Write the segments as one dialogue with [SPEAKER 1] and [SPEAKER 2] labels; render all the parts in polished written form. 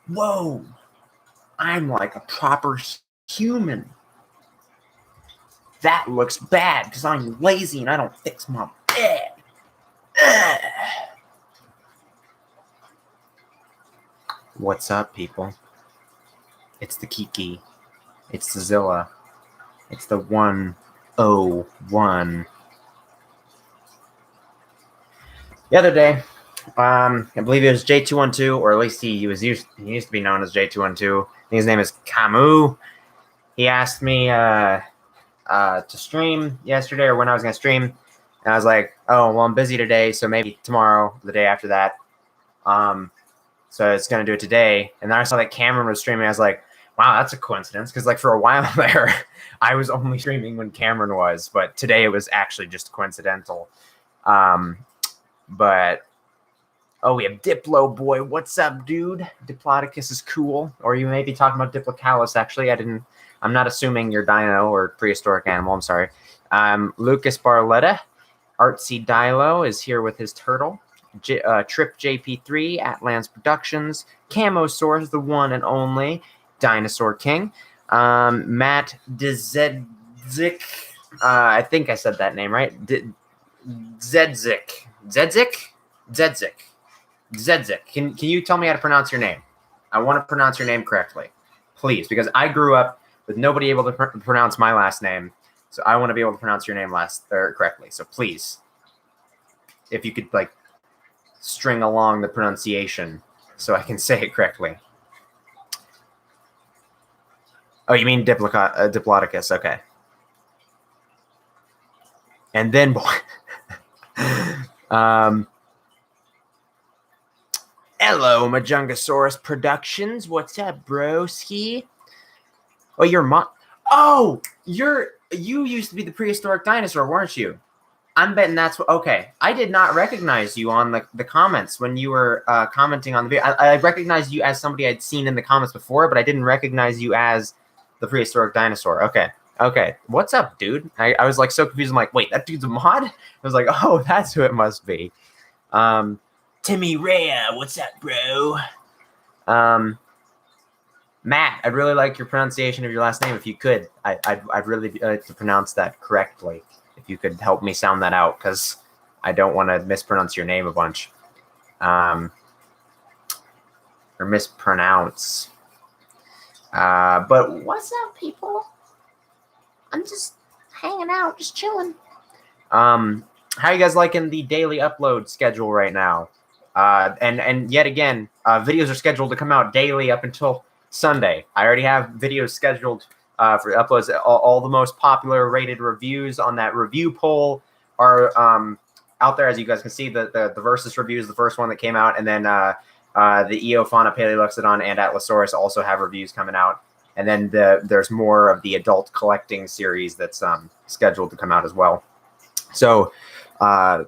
[SPEAKER 1] Whoa, I'm like a proper human. That looks bad because I'm lazy and I don't fix my bed. Ugh. What's up, people? It's the Kiki. It's the Zilla. It's the 101. The other day, I believe it was J212, or at least he used to be known as J212. I think his name is Camus. He asked me to stream yesterday, or when I was going to stream, and I was like, oh, well, I'm busy today, so maybe tomorrow, the day after that. So it's going to do it today. And then I saw that Cameron was streaming. I was like, wow, that's a coincidence. Because like for a while there, I was only streaming when Cameron was. But today it was actually just coincidental. But, oh, we have Diplo Boy. What's up, dude? Diplodocus is cool. Or you may be talking about Diplocalus, actually. I'm not assuming you're dino or prehistoric animal. I'm sorry. Lucas Barletta. Artsy Dilo is here with his turtle. Trip JP3, Atlantis Productions, Camo Source, the one and only Dinosaur King, Matt Dzedzik, I think I said that name right. Dzedzik. Can you tell me how to pronounce your name? I want to pronounce your name correctly, please, because I grew up with nobody able to pronounce my last name, so I want to be able to pronounce your name correctly. So please, if you could like string along the pronunciation so I can say it correctly. Oh, you mean Diplodocus? Okay. And then, hello, Majungasaurus Productions. What's up, broski? Oh, you're Oh, you used to be the prehistoric dinosaur, weren't you? I'm betting that's what. Okay, I did not recognize you on the comments when you were commenting on the video. I recognized you as somebody I'd seen in the comments before, but I didn't recognize you as the prehistoric dinosaur. Okay. What's up, dude? I was like so confused. I'm like, wait, that dude's a mod? I was like, oh, that's who it must be. Timmy Rhea, what's up, bro? Matt, I'd really like your pronunciation of your last name if you could. I'd really like to pronounce that correctly. If you could help me sound that out, because I don't want to mispronounce your name a bunch. Or mispronounce. But what's up, people? I'm just hanging out, just chilling. How are you guys liking the daily upload schedule right now? And yet again, videos are scheduled to come out daily up until Sunday. I already have videos scheduled for uploads. All the most popular rated reviews on that review poll are out there. As you guys can see, the Versus review is the first one that came out, and then the Eofauna, Paleoxodon, and Atlasaurus also have reviews coming out. And then there's more of the adult collecting series that's scheduled to come out as well. So the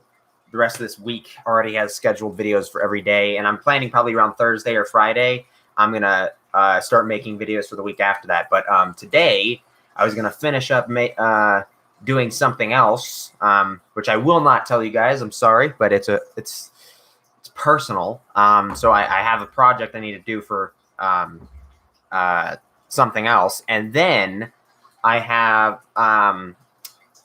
[SPEAKER 1] rest of this week already has scheduled videos for every day, and I'm planning probably around Thursday or Friday. I'm going to start making videos for the week after that. But today, I was going to finish up doing something else, which I will not tell you guys. I'm sorry, but it's personal. So I have a project I need to do for something else. And then I have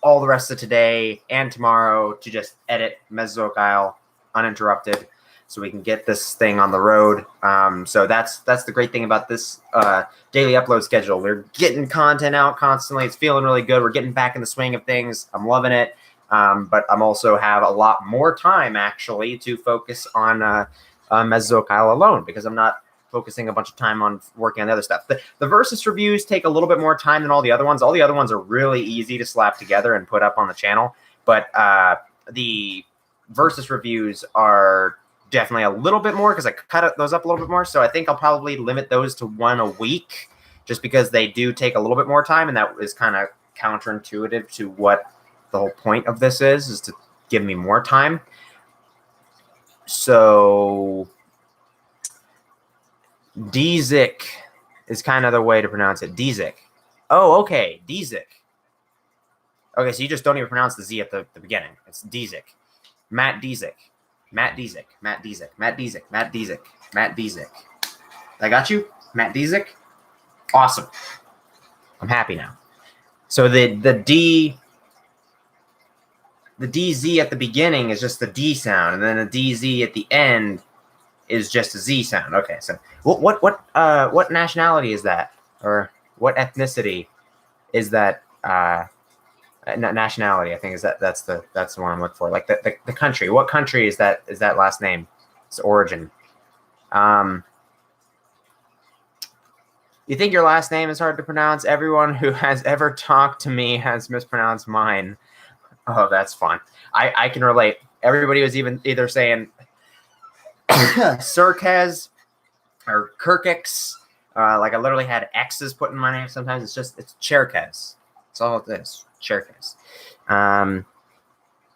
[SPEAKER 1] all the rest of today and tomorrow to just edit Mesozoic Isle uninterrupted, so we can get this thing on the road. So that's the great thing about this daily upload schedule. We're getting content out constantly. It's feeling really good. We're getting back in the swing of things. I'm loving it. But I'm also have a lot more time actually to focus on Mesozoic Isle alone, because I'm not focusing a bunch of time on working on the other stuff. The Versus reviews take a little bit more time than all the other ones. All the other ones are really easy to slap together and put up on the channel. But the Versus reviews are definitely a little bit more, because I cut those up a little bit more. So I think I'll probably limit those to one a week, just because they do take a little bit more time. And that is kind of counterintuitive to what the whole point of this is to give me more time. So Dzik is kind of the way to pronounce it. Dzik. Oh, okay. Dzik. Okay, so you just don't even pronounce the Z at the beginning. It's Dzik. Matt Dzik. Matt Dzik. Matt Dzik. Matt Dzik. Matt Dzik. Matt Dzik. Matt Dzik. I got you, Matt Dzik. Awesome. I'm happy now. So the DZ at the beginning is just the D sound, and then the DZ at the end is just a Z sound. Okay, so what nationality is that, or what ethnicity is that? Nationality, I think, that's the one I'm looking for. Like the country. What country is that last name? Its origin. You think your last name is hard to pronounce? Everyone who has ever talked to me has mispronounced mine. Oh, that's fun. I can relate. Everybody was either saying Sirkez or Kirkix. Like I literally had X's put in my name. Sometimes it's Cherkez. That's all it is. Cherkez.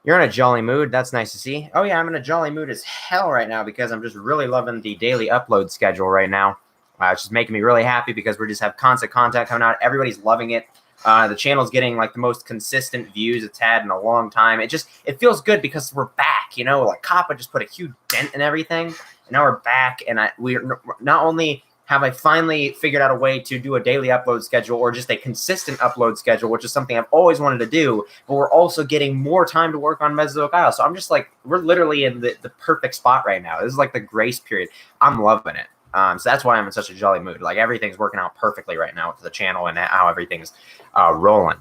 [SPEAKER 1] You're in a jolly mood. That's nice to see. Oh yeah, I'm in a jolly mood as hell right now because I'm just really loving the daily upload schedule right now. It's just making me really happy because we just have constant content coming out. Everybody's loving it. The channel's getting like the most consistent views it's had in a long time. It feels good because we're back, you know, like Kappa just put a huge dent in everything, and now we're back. And we're not only have I finally figured out a way to do a daily upload schedule or just a consistent upload schedule, which is something I've always wanted to do, but we're also getting more time to work on Mesozoic Isle. So I'm just like, we're literally in the perfect spot right now. This is like the grace period. I'm loving it. So that's why I'm in such a jolly mood. Like everything's working out perfectly right now with the channel and how everything's rolling.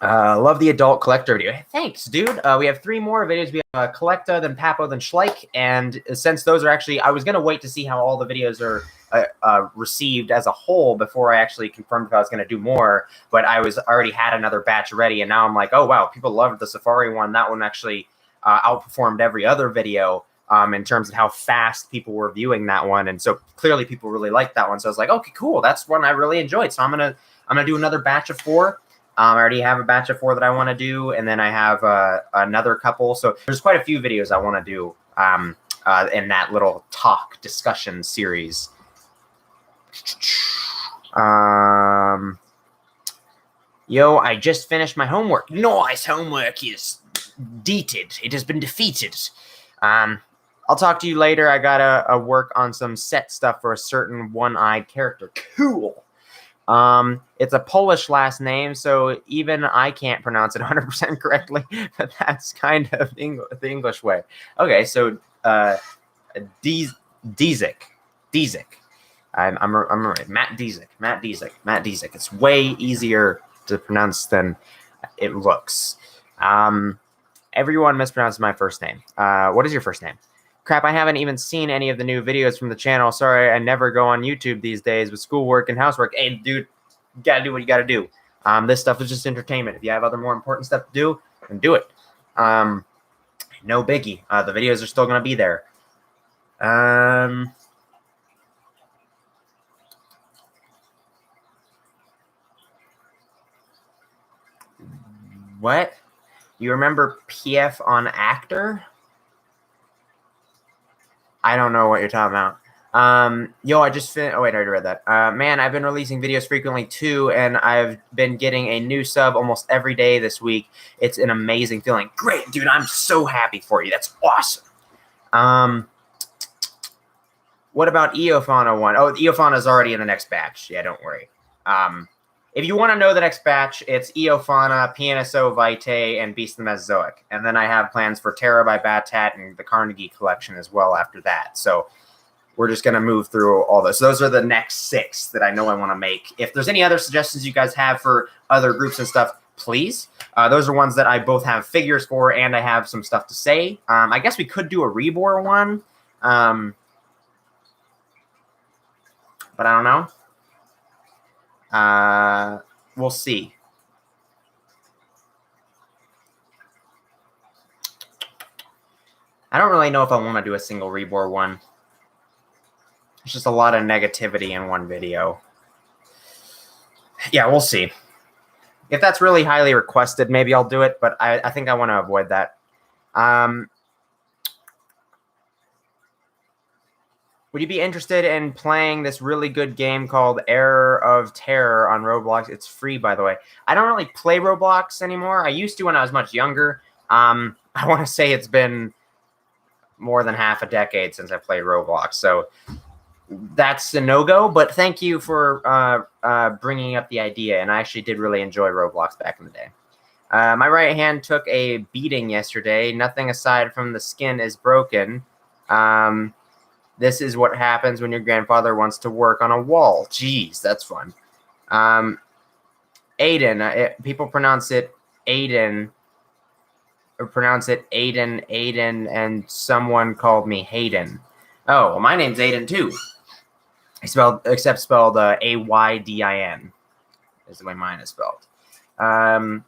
[SPEAKER 1] Love the adult collector video. Hey, thanks, dude. We have 3 more videos. We have Collecta, then Papo, then Schleich. And since those are actually, I was going to wait to see how all the videos are received as a whole before I actually confirmed if I was going to do more. But I was already had another batch ready. And now I'm like, oh, wow, people loved the Safari one. That one actually outperformed every other video in terms of how fast people were viewing that one. And so clearly people really liked that one. So I was like, okay, cool. That's one I really enjoyed. So I'm going to do another batch of 4. I already have a batch of 4 that I want to do, and then I have another couple. So there's quite a few videos I want to do in that little talk discussion series. Yo, I just finished my homework. Nice, homework is deeted. It has been defeated. I'll talk to you later. I gotta work on some set stuff for a certain one-eyed character. Cool. It's a Polish last name, so even I can't pronounce it 100% correctly, but that's kind of the English way. Okay, so Dzik. I'm right. Matt Dzik. It's way easier to pronounce than it looks. Everyone mispronounced my first name. What is your first name? Crap, I haven't even seen any of the new videos from the channel. Sorry, I never go on YouTube these days with schoolwork and housework. Hey, dude, you gotta do what you gotta do. This stuff is just entertainment. If you have other more important stuff to do, then do it. No biggie. The videos are still gonna be there. What? You remember PF on Actor? I don't know what you're talking about. Yo, I just finished. Oh, wait, I already read that. Man, I've been releasing videos frequently too, and I've been getting a new sub almost every day this week. It's an amazing feeling. Great, dude. I'm so happy for you. That's awesome. What about Eofauna 1? Oh, Eofauna is already in the next batch. Yeah, don't worry. If you want to know the next batch, it's Eofauna, PNSO Vitae, and Beast of the Mesozoic. And then I have plans for Terra by Batat and the Carnegie Collection as well after that. So we're just going to move through all this. Those are the next 6 that I know I want to make. If there's any other suggestions you guys have for other groups and stuff, please. Those are ones that I both have figures for and I have some stuff to say. I guess we could do a Rebor one. But I don't know. We'll see. I don't really know if I want to do a single Rebor one. It's just a lot of negativity in one video. Yeah, we'll see. If that's really highly requested, maybe I'll do it, but I think I want to avoid that. Would you be interested in playing this really good game called Error of Terror on Roblox? It's free, by the way. I don't really play Roblox anymore. I used to when I was much younger. I want to say it's been more than half a decade since I played Roblox. So that's a no-go, but thank you for bringing up the idea, and I actually did really enjoy Roblox back in the day. My right hand took a beating yesterday. Nothing aside from the skin is broken. This is what happens when your grandfather wants to work on a wall. Jeez, that's fun. Aiden, people pronounce it Aiden, or pronounce it Aiden, and someone called me Hayden. Oh, well, my name's Aiden too. Spelled Aydin is the way mine is spelled. I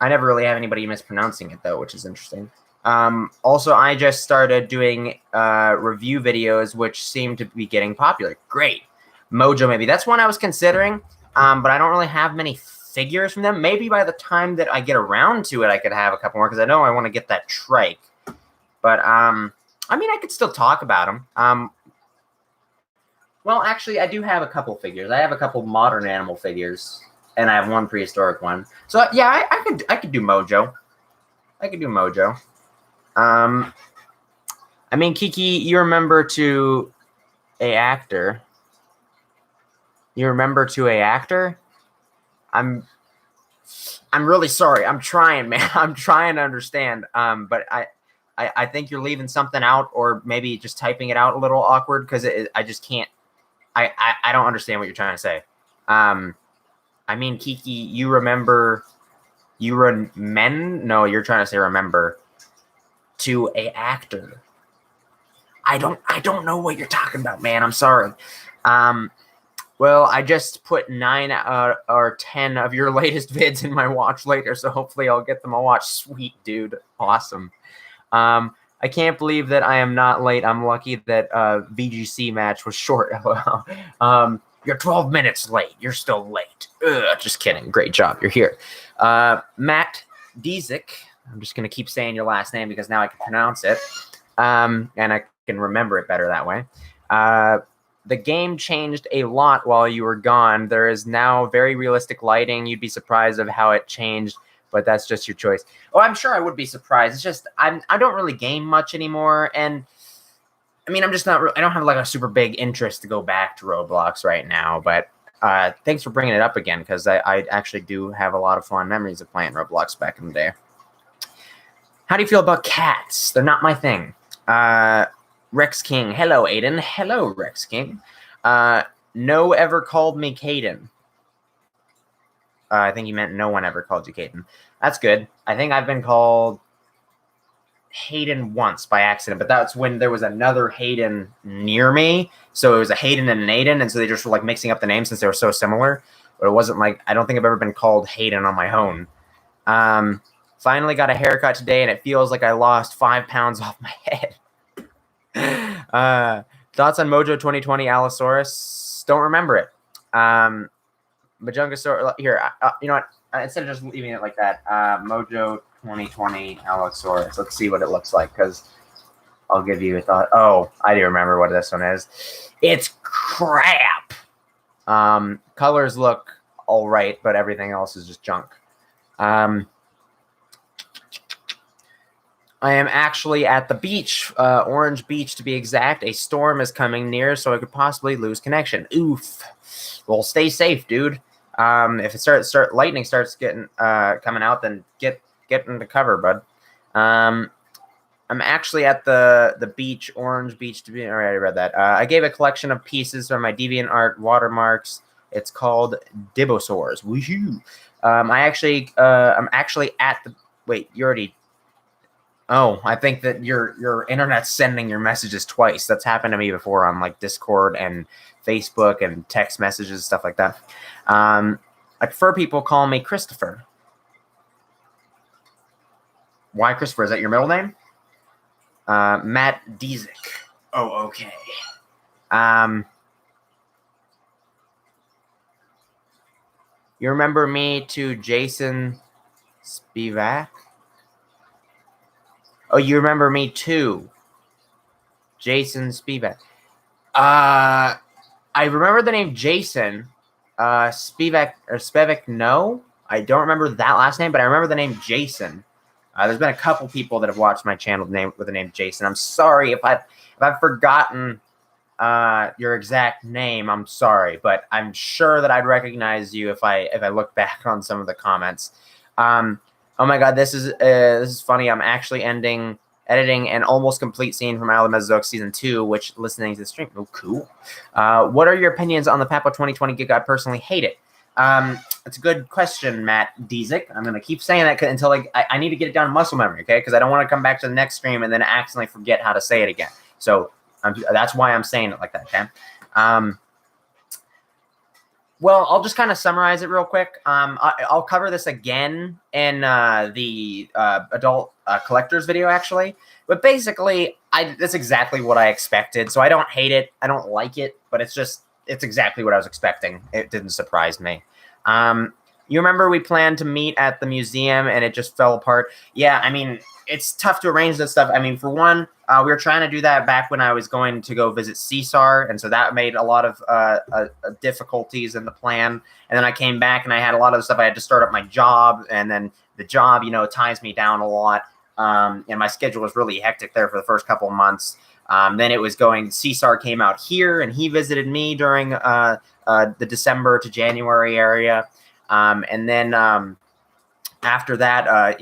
[SPEAKER 1] never really have anybody mispronouncing it though, which is interesting. Also, I just started doing review videos, which seem to be getting popular. Great. Mojo, maybe. That's one I was considering, but I don't really have many figures from them. Maybe by the time that I get around to it, I could have a couple more, because I know I want to get that trike. But, I mean, I could still talk about them. Well, actually, I do have a couple figures. I have a couple modern animal figures, and I have one prehistoric one. So, yeah, I could do Mojo. I could do Mojo. I mean, Kiki, you remember to a actor. You remember to a actor? I'm really sorry. I'm trying, man. I'm trying to understand. But I think you're leaving something out, or maybe just typing it out a little awkward, because I just can't. I don't understand what you're trying to say. I mean, Kiki, you remember? No, you're trying to say remember to a actor. I don't know what you're talking about, man. I'm sorry. Well, I just put 9 or 10 of your latest vids in my watch later, so hopefully I'll get them all watched. Sweet, dude. Awesome. I can't believe that I am not late. I'm lucky that VGC match was short. You're 12 minutes late. You're still late. Ugh, just kidding. Great job. You're here. Matt Dzik. I'm just going to keep saying your last name because now I can pronounce it. And I can remember it better that way. The game changed a lot while you were gone. There is now very realistic lighting. You'd be surprised of how it changed, but that's just your choice. Oh, I'm sure I would be surprised. It's just I don't really game much anymore, and I mean, I'm just not. I don't have like a super big interest to go back to Roblox right now. But thanks for bringing it up again, because I actually do have a lot of fond memories of playing Roblox back in the day. How do you feel about cats? They're not my thing. Rex King. Hello, Aiden. Hello, Rex King. No ever called me Caden. I think you meant no one ever called you Caden. That's good. I think I've been called Hayden once by accident, but that's when there was another Hayden near me. So it was a Hayden and an Aiden, and so they just were like mixing up the names since they were so similar. But it wasn't like, I don't think I've ever been called Hayden on my own. Finally got a haircut today, and it feels like I lost 5 pounds off my head. Thoughts on Mojo 2020 Allosaurus? Don't remember it. Majungasaurus. Here, you know what? Instead of just leaving it like that, Mojo 2020 Allosaurus. Let's see what it looks like, because I'll give you a thought. Oh, I do remember what this one is. It's crap. Colors look all right, but everything else is just junk. I am actually at the beach, Orange Beach to be exact. A storm is coming near, so I could possibly lose connection. Oof. Well, stay safe, dude. If it lightning starts getting coming out, then get into cover, bud. I'm actually at the beach, Orange Beach to be. All right, I read that. I gave a collection of pieces from my DeviantArt watermarks. It's called Dibosaurs. Woohoo! I'm actually at the. Wait, you already. Oh, I think that your internet's sending your messages twice. That's happened to me before on like Discord and Facebook and text messages, stuff like that. I prefer people call me Christopher. Why Christopher? Is that your middle name? Matt Dzik. Oh, okay. You remember me to Jason Spivak? Oh, you remember me too, Jason Spivak. I remember the name Jason. Spivak, no. I don't remember that last name, but I remember the name Jason. There's been a couple people that have watched my channel with the name Jason. I'm sorry if I've forgotten your exact name. I'm sorry, but I'm sure that I'd recognize you if I look back on some of the comments. Oh my God, this is funny. I'm actually editing an almost complete scene from Isle of Mesozoic Season 2, which listening to the stream. Oh, cool. What are your opinions on the Papo 2020 gig? I personally hate it. It's a good question, Matt Diezik. I'm going to keep saying that until I need to get it down in muscle memory, okay? Because I don't want to come back to the next stream and then accidentally forget how to say it again. So that's why I'm saying it like that, okay? Well, I'll just kind of summarize it real quick. I'll cover this again in the adult collectors video, actually. But basically, that's exactly what I expected. So I don't hate it. I don't like it. But it's exactly what I was expecting. It didn't surprise me. You remember we planned to meet at the museum and it just fell apart? Yeah, I mean, it's tough to arrange this stuff. I mean, for one, we were trying to do that back when I was going to go visit CSAR, and so that made a lot of difficulties in the plan. And then I came back and I had a lot of stuff. I had to start up my job, and then the job, ties me down a lot. And my schedule was really hectic there for the first couple of months. Then it was CSAR came out here, and he visited me during the December to January area. And then after that,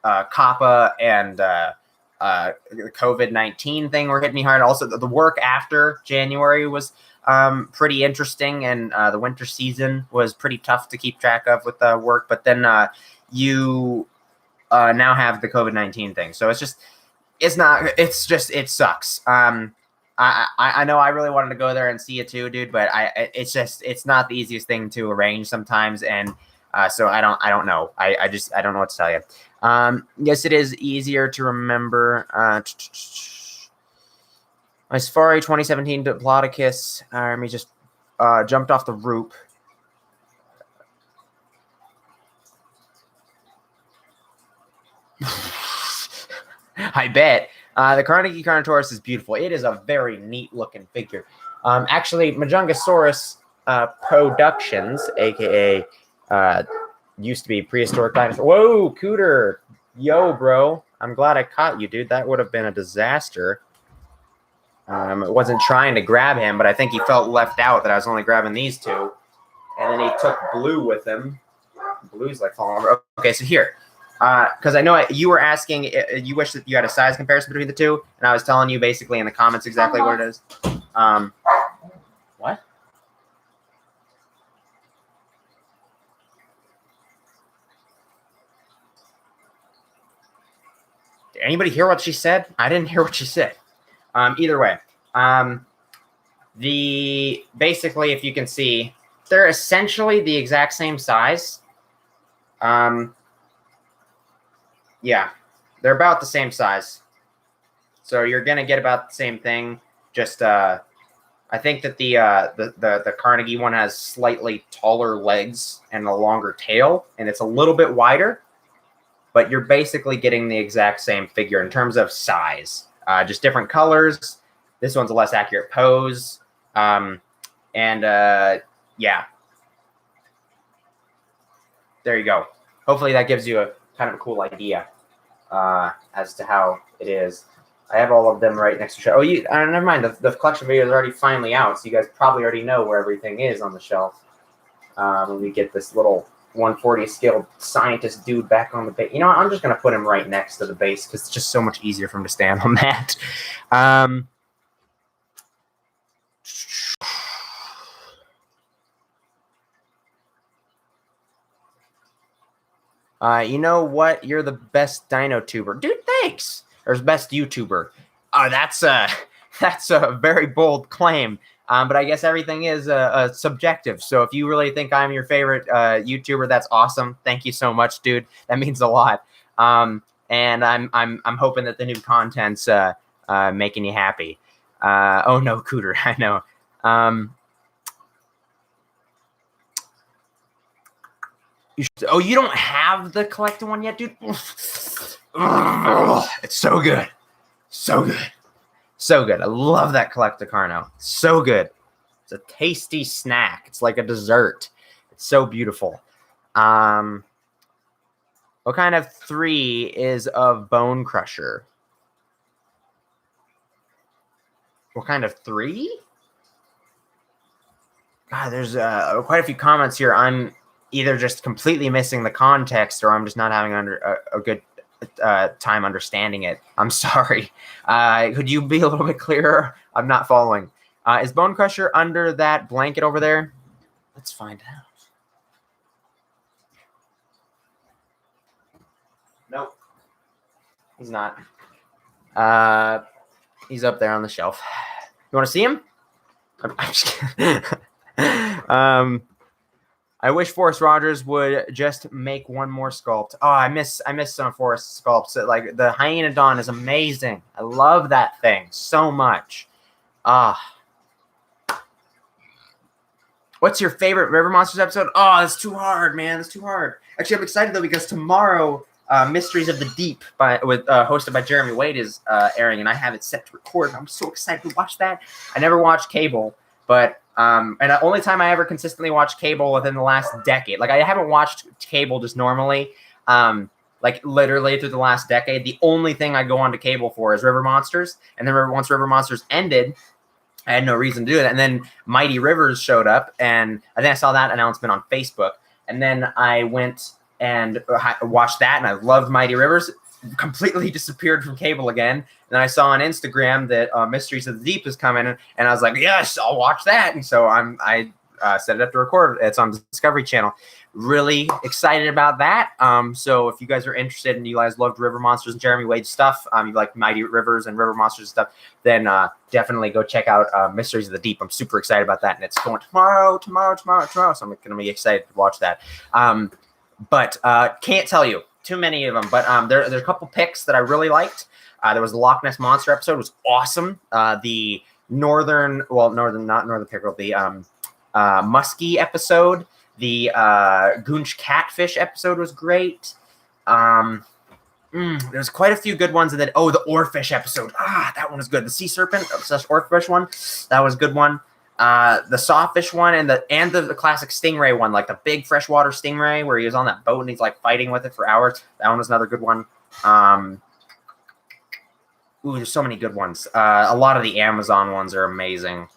[SPEAKER 1] COPPA and the COVID-19 thing were hitting me hard. Also, the work after January was pretty interesting, and the winter season was pretty tough to keep track of with the work. But then you now have the COVID-19 thing, so it sucks. I know I really wanted to go there and see it too, dude, but it's not the easiest thing to arrange sometimes, and so I don't know. I don't know what to tell you. Yes, it is easier to remember. My Safari 2017 Diplodocus army just jumped off the roof. I bet. The Carnegie Carnotaurus is beautiful. It is a very neat looking figure. Actually, Majungasaurus Productions, aka used to be prehistoric dinosaur. Whoa, Cooter. Yo, bro. I'm glad I caught you, dude. That would have been a disaster. It wasn't trying to grab him, but I think he felt left out that I was only grabbing these two. And then he took Blue with him. Blue's like falling over. Okay, so here. Because I know you were asking, you wish that you had a size comparison between the two, and I was telling you basically in the comments exactly what it is. What? Did anybody hear what she said? I didn't hear what she said. Either way, basically, if you can see, they're essentially the exact same size. Yeah, they're about the same size. So you're gonna get about the same thing. Just I think that the Carnegie one has slightly taller legs and a longer tail, and it's a little bit wider. But you're basically getting the exact same figure in terms of size. Just different colors. This one's a less accurate pose. Yeah. There you go. Hopefully that gives you a kind of a cool idea as to how it is. I have all of them right next to the shelf. Oh, never mind. The collection video is already finally out, so you guys probably already know where everything is on the shelf. When we get this little 140 scale scientist dude back on the base. You know what? I'm just going to put him right next to the base because it's just so much easier for him to stand on that. You know what? You're the best dino tuber. Dude, thanks. Or best YouTuber. That's a very bold claim. But I guess everything is subjective. So if you really think I'm your favorite YouTuber, that's awesome. Thank you so much, dude. That means a lot. And I'm hoping that the new content's making you happy. Oh no, Cooter, I know. You don't have the collected one yet, dude? It's so good. So good. So good. I love that Collecticarno. So good. It's a tasty snack. It's like a dessert. It's so beautiful. What kind of 3 is of Bone Crusher? What kind of 3? There's quite a few comments here. I'm either just completely missing the context, or I'm just not having a good time understanding it. I'm sorry. Could you be a little bit clearer? I'm not following. Is Bone Crusher under that blanket over there? Let's find out. Nope. He's not. He's up there on the shelf. You want to see him? I'm just kidding. I wish Forrest Rogers would just make one more sculpt. Oh, I miss some of Forrest sculpts. Like the Hyaenodon is amazing. I love that thing so much. What's your favorite River Monsters episode? Oh, that's too hard, man. That's too hard. Actually, I'm excited though because tomorrow, Mysteries of the Deep hosted by Jeremy Wade is airing, and I have it set to record. I'm so excited to watch that. I never watched cable, but and the only time I ever consistently watched cable within the last decade. Like I haven't watched cable just normally, like literally through the last decade. The only thing I go on to cable for is River Monsters, and then once River Monsters ended, I had no reason to do it. And then Mighty Rivers showed up, and I think I saw that announcement on Facebook. And then I went and watched that, and I loved Mighty Rivers. Completely disappeared from cable again. And then I saw on Instagram that Mysteries of the Deep is coming, and I was like, yes, I'll watch that. And so I set it up to record. It's on the Discovery Channel. Really excited about that. So if you guys are interested and you guys loved River Monsters and Jeremy Wade stuff, you like Mighty Rivers and River Monsters stuff, then definitely go check out Mysteries of the Deep. I'm super excited about that, and it's going tomorrow. So I'm going to be excited to watch that. But can't tell you too many of them. But there's a couple picks that I really liked. There was the Loch Ness Monster episode, was awesome. The not Northern Pickerel, the Muskie episode. The Goonch Catfish episode was great. There's quite a few good ones. And then, the Oarfish episode. That one was good. The Sea Serpent / Oarfish one. That was a good one. The Sawfish one and the classic Stingray one, like the big freshwater Stingray where he was on that boat and he's like fighting with it for hours. That one was another good one. There's so many good ones. A lot of the Amazon ones are amazing.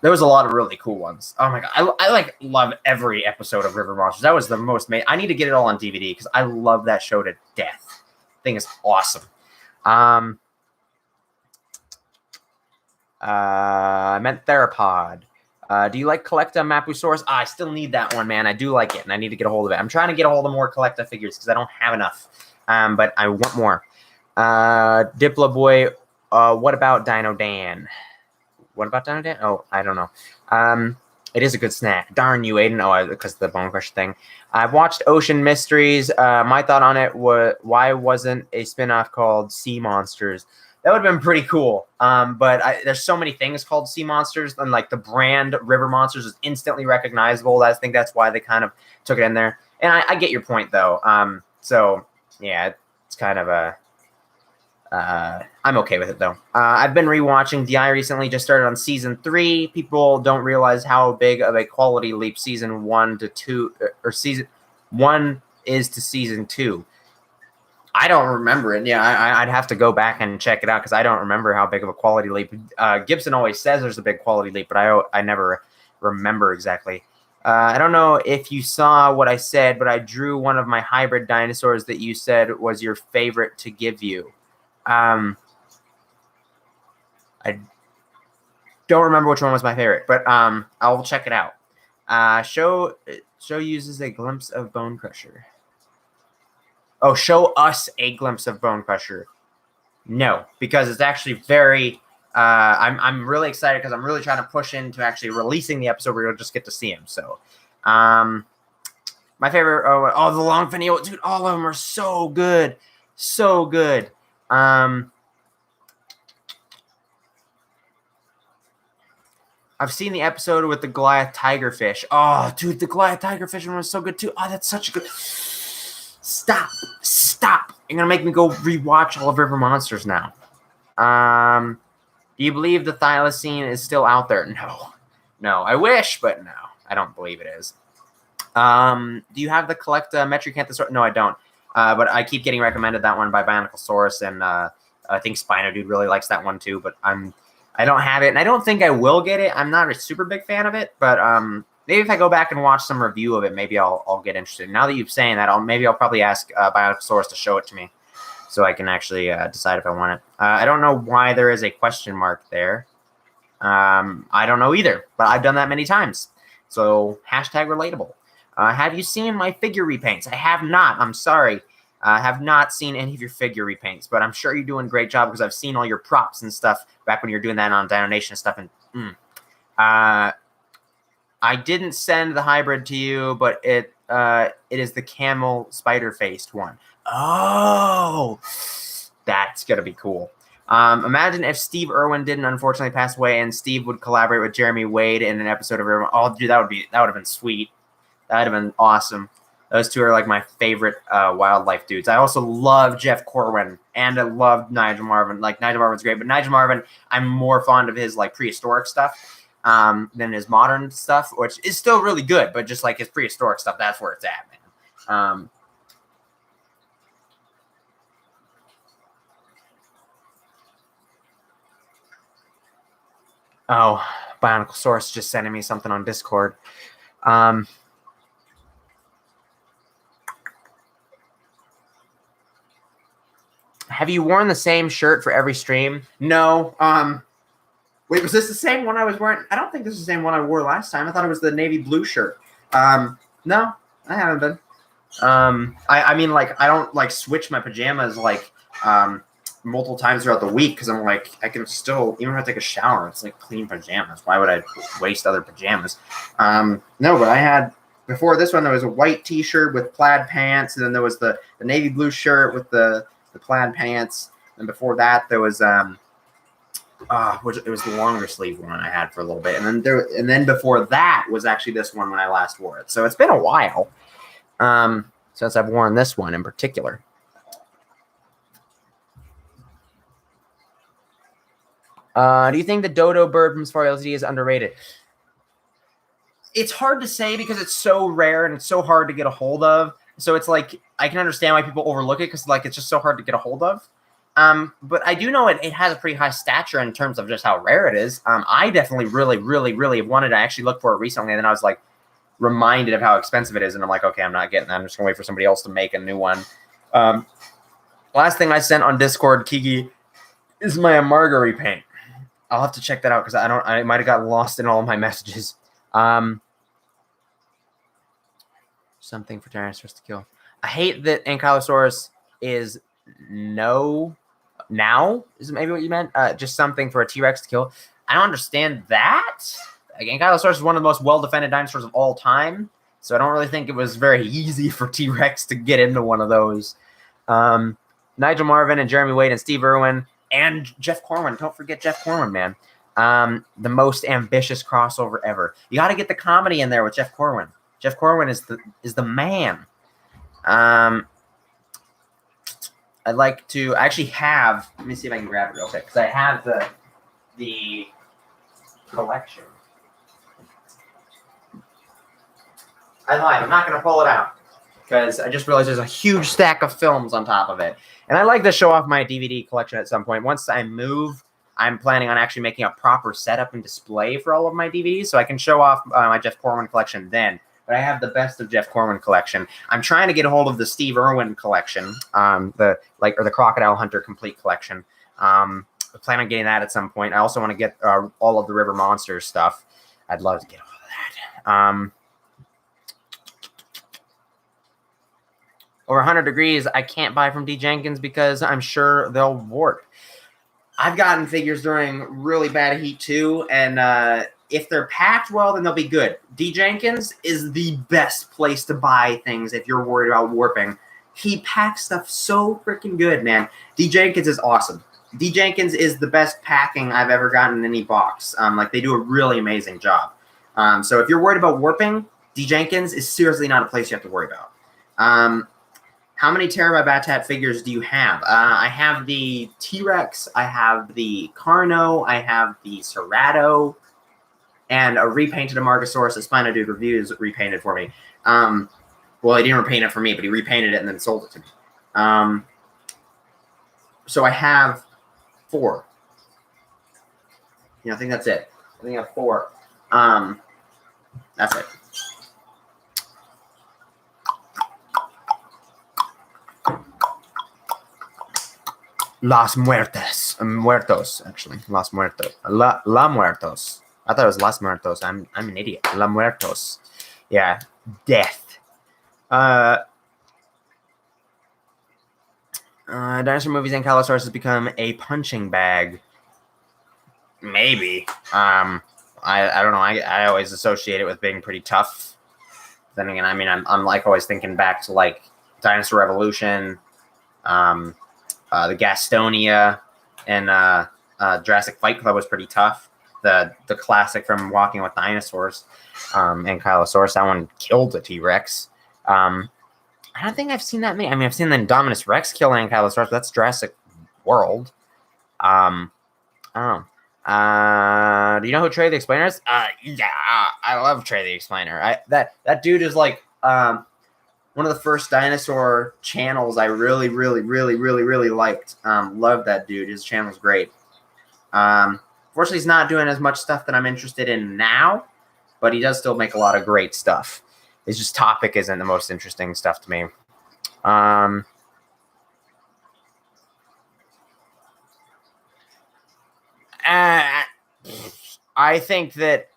[SPEAKER 1] There was a lot of really cool ones. Oh my god, I love every episode of River Monsters. That was the most. I need to get it all on DVD because I love that show to death. Thing is awesome. I meant Theropod. Do you like Collecta Mapusaurus? I still need that one, man. I do like it, and I need to get a hold of it. I'm trying to get a hold of more Collecta figures because I don't have enough. But I want more. Diplo Boy. What about Dino Dan? What about Dino Dan? Oh, I don't know. It is a good snack. Darn you, Aiden. Oh, because of the Bone Crusher thing. I've watched Ocean Mysteries. My thought on it was, why wasn't a spinoff called Sea Monsters? That would have been pretty cool. But there's so many things called Sea Monsters, and like the brand River Monsters is instantly recognizable. I think that's why they kind of took it in there. And I get your point, though. So, yeah, it's kind of a... I'm okay with it, though. I've been rewatching DI recently. Just started on season 3. People don't realize how big of a quality leap season 1 to 2, or season 1 is to season 2. I don't remember it. Yeah, I'd have to go back and check it out because I don't remember how big of a quality leap. Gibson always says there's a big quality leap, but I never remember exactly. I don't know if you saw what I said, but I drew one of my hybrid dinosaurs that you said was your favorite to give you. I don't remember which one was my favorite, but I'll check it out. Show uses a glimpse of Bone Crusher. Oh, show us a glimpse of Bone Crusher. No, because it's actually very. I'm really excited because I'm really trying to push into actually releasing the episode where you'll just get to see him. So, my favorite. The long finial, dude. All of them are so good, so good. I've seen the episode with the Goliath tigerfish. Oh, dude, the Goliath tigerfish one was so good too. Oh, that's such a good. Stop. You're gonna make me go rewatch all of River Monsters now. Do you believe the thylacine is still out there? No. I wish, but no, I don't believe it is. Do you have the Collecta Metricanthosaurus? No, I don't. But I keep getting recommended that one by Bioniclesaurus, and I think Spino Dude really likes that one too. But I'm I don't have it, and I don't think I will get it. I'm not a super big fan of it, but maybe if I go back and watch some review of it, maybe I'll get interested. Now that you've saying that, I'll probably ask Biosource to show it to me, so I can actually decide if I want it. I don't know why there is a question mark there. I don't know either, but I've done that many times. So hashtag relatable. Have you seen my figure repaints? I have not. I'm sorry. I have not seen any of your figure repaints, but I'm sure you're doing a great job because I've seen all your props and stuff back when you're doing that on Dino Nation and stuff. And I didn't send the hybrid to you, but it is the camel spider-faced one. Oh, that's going to be cool. Imagine if Steve Irwin didn't unfortunately pass away and Steve would collaborate with Jeremy Wade in an episode of Irwin. Oh, dude, that would have been sweet. That would have been awesome. Those two are like my favorite wildlife dudes. I also love Jeff Corwin and I love Nigel Marvin. Like Nigel Marvin's great, but Nigel Marvin, I'm more fond of his like prehistoric stuff than his modern stuff, which is still really good, but just like his prehistoric stuff, that's where it's at, man. Oh, Bionicle Source just sending me something on Discord. Have you worn the same shirt for every stream? No. Wait, was this the same one I was wearing? I don't think this is the same one I wore last time. I thought it was the navy blue shirt. No, I haven't been. I mean, like, I don't like switch my pajamas like multiple times throughout the week because I'm like, I can still, even if I take a shower, it's like clean pajamas. Why would I waste other pajamas? No, but I had before this one, there was a white T-shirt with plaid pants, and then there was the navy blue shirt with the plaid pants, and before that there was it was the longer sleeve one I had for a little bit, and then before that was actually this one when I last wore it. So it's been a while since I've worn this one in particular. Do you think the dodo bird from Safari LTD is underrated? It's hard to say because it's so rare and it's so hard to get a hold of. So it's like I can understand why people overlook it because like it's just so hard to get a hold of. But I do know it has a pretty high stature in terms of just how rare it is. I definitely really wanted to actually look for it recently, and then I was like reminded of how expensive it is, and I'm like, okay, I'm not getting that. I'm just gonna wait for somebody else to make a new one. Last thing I sent on Discord, Kiki, is my Amarga repaint. I'll have to check that out because I might have got lost in all of my messages. Something for Tyrannosaurus to kill. I hate that Ankylosaurus is now is maybe what you meant. Just something for a T-Rex to kill. I don't understand that. Like, Ankylosaurus is one of the most well-defended dinosaurs of all time, so I don't really think it was very easy for T-Rex to get into one of those. Nigel Marvin and Jeremy Wade and Steve Irwin and Jeff Corwin. Don't forget Jeff Corwin, man. The most ambitious crossover ever. You got to get the comedy in there with Jeff Corwin. Jeff Corwin is the man. I'd like to actually have. Let me see if I can grab it real quick because I have the collection. I lied. I'm not going to pull it out because I just realized there's a huge stack of films on top of it, and I like to show off my DVD collection at some point. Once I move, I'm planning on actually making a proper setup and display for all of my DVDs, so I can show off my Jeff Corwin collection then. But I have the best of Jeff Corwin collection. I'm trying to get a hold of the Steve Irwin collection, the Crocodile Hunter complete collection. I plan on getting that at some point. I also want to get all of the River Monsters stuff. I'd love to get all of that. Over 100 degrees, I can't buy from D. Jenkins because I'm sure they'll warp. I've gotten figures during really bad heat too, and if they're packed well, then they'll be good. D. Jenkins is the best place to buy things if you're worried about warping. He packs stuff so freaking good, man. D. Jenkins is awesome. D. Jenkins is the best packing I've ever gotten in any box. Like, they do a really amazing job. So if you're worried about warping, D. Jenkins is seriously not a place you have to worry about. How many Terabyte Batat figures do you have? I have the T-Rex, I have the Carno, I have the Cerato, and a repainted Amargasaurus that Spino Dude Reviews repainted for me. Well, he didn't repaint it for me, but he repainted it and then sold it to me. So I have 4. I think that's it. I think I have 4. That's it. Las Muertos, actually. Las Muertos. La Muertos. I thought it was Las Muertos. I'm an idiot. La Muertos. Yeah. Death. Dinosaur movies and Ankylosaurus has become a punching bag. Maybe. I don't know. I always associate it with being pretty tough. Then again, I mean, I'm like always thinking back to like Dinosaur Revolution, the Gastonia, and Jurassic Fight Club was pretty tough. The classic from Walking with Dinosaurs, Ankylosaurus, that one killed a T-Rex. I don't think I've seen that many. I mean, I've seen the Indominus Rex kill Ankylosaurus, but that's Jurassic World. I don't know. Do you know who Trey the Explainer is? Yeah, I love Trey the Explainer. That dude is like one of the first dinosaur channels I really liked. Loved that dude. His channel's great. Fortunately, he's not doing as much stuff that I'm interested in now, but he does still make a lot of great stuff. It's just topic isn't the most interesting stuff to me. I think that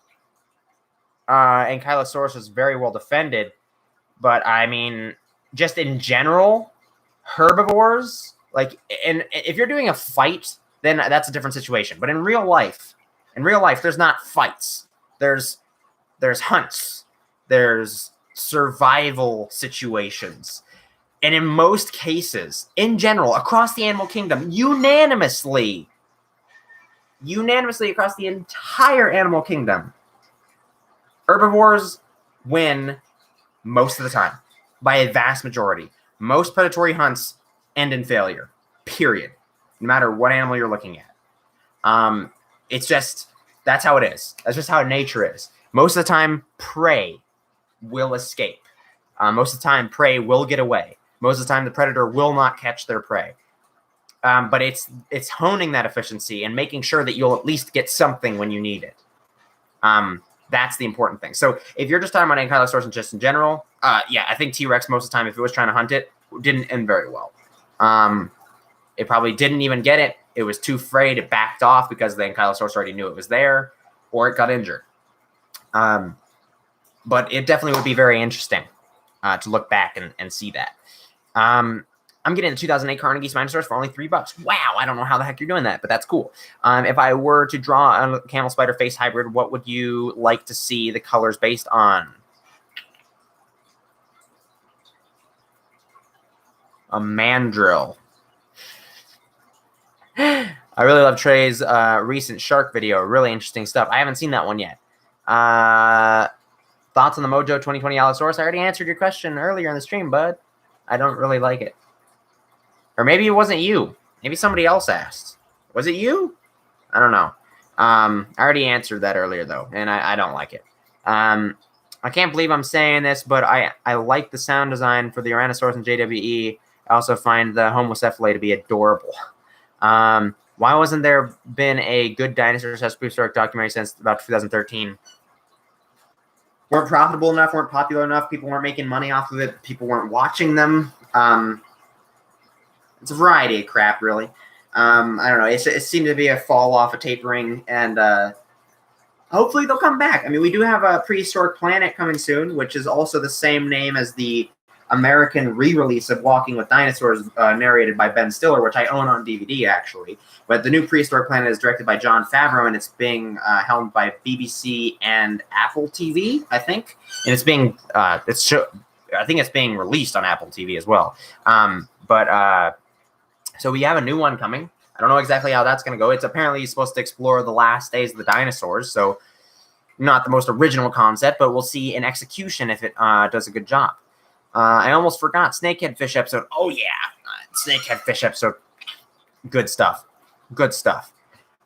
[SPEAKER 1] Ankylosaurus was very well defended, but I mean, just in general, herbivores, like, and if you're doing a fight, then that's a different situation. But in real life, there's not fights. There's hunts. There's survival situations. And in most cases, in general, across the animal kingdom, unanimously across the entire animal kingdom, herbivores win most of the time by a vast majority. Most predatory hunts end in failure, period, no matter what animal you're looking at. It's just, that's how it is. That's just how nature is. Most of the time, prey will escape. Most of the time, prey will get away. Most of the time, the predator will not catch their prey. But it's honing that efficiency and making sure that you'll at least get something when you need it. That's the important thing. So if you're just talking about Ankylosaurus just in general, yeah, I think T-Rex most of the time, if it was trying to hunt it, didn't end very well. It probably didn't even get it. It was too afraid. It backed off because the Ankylosaurus already knew it was there, or it got injured. But it definitely would be very interesting to look back and see that. I'm getting the 2008 Carnegie Spinosaurus for only $3. Wow, I don't know how the heck you're doing that, but that's cool. If I were to draw a camel spider face hybrid, what would you like to see the colors based on? A mandrill. I really love Trey's recent shark video. Really interesting stuff. I haven't seen that one yet. Thoughts on the Mojo 2020 Allosaurus? I already answered your question earlier in the stream, bud. I don't really like it. Or maybe it wasn't you. Maybe somebody else asked. Was it you? I don't know. I already answered that earlier, though, and I don't like it. I can't believe I'm saying this, but I like the sound design for the Tyrannosaurus and JWE. I also find the Homocephalae to be adorable. Why wasn't there been a good dinosaur prehistoric documentary since about 2013? Weren't profitable enough, weren't popular enough, people weren't making money off of it, people weren't watching them. It's a variety of crap, really. I don't know. It seemed to be a fall off, a tapering, and hopefully they'll come back. I mean, we do have a Prehistoric Planet coming soon, which is also the same name as the American re-release of Walking with Dinosaurs, narrated by Ben Stiller, which I own on DVD, actually. But the new Prehistoric Planet is directed by Jon Favreau, and it's being helmed by BBC and Apple TV, I think. And it's being, I think it's being released on Apple TV as well. So we have a new one coming. I don't know exactly how that's going to go. It's apparently supposed to explore the last days of the dinosaurs, so not the most original concept, but we'll see in execution if it does a good job. I almost forgot Snakehead Fish episode. Oh, yeah. Snakehead Fish episode. Good stuff. Good stuff.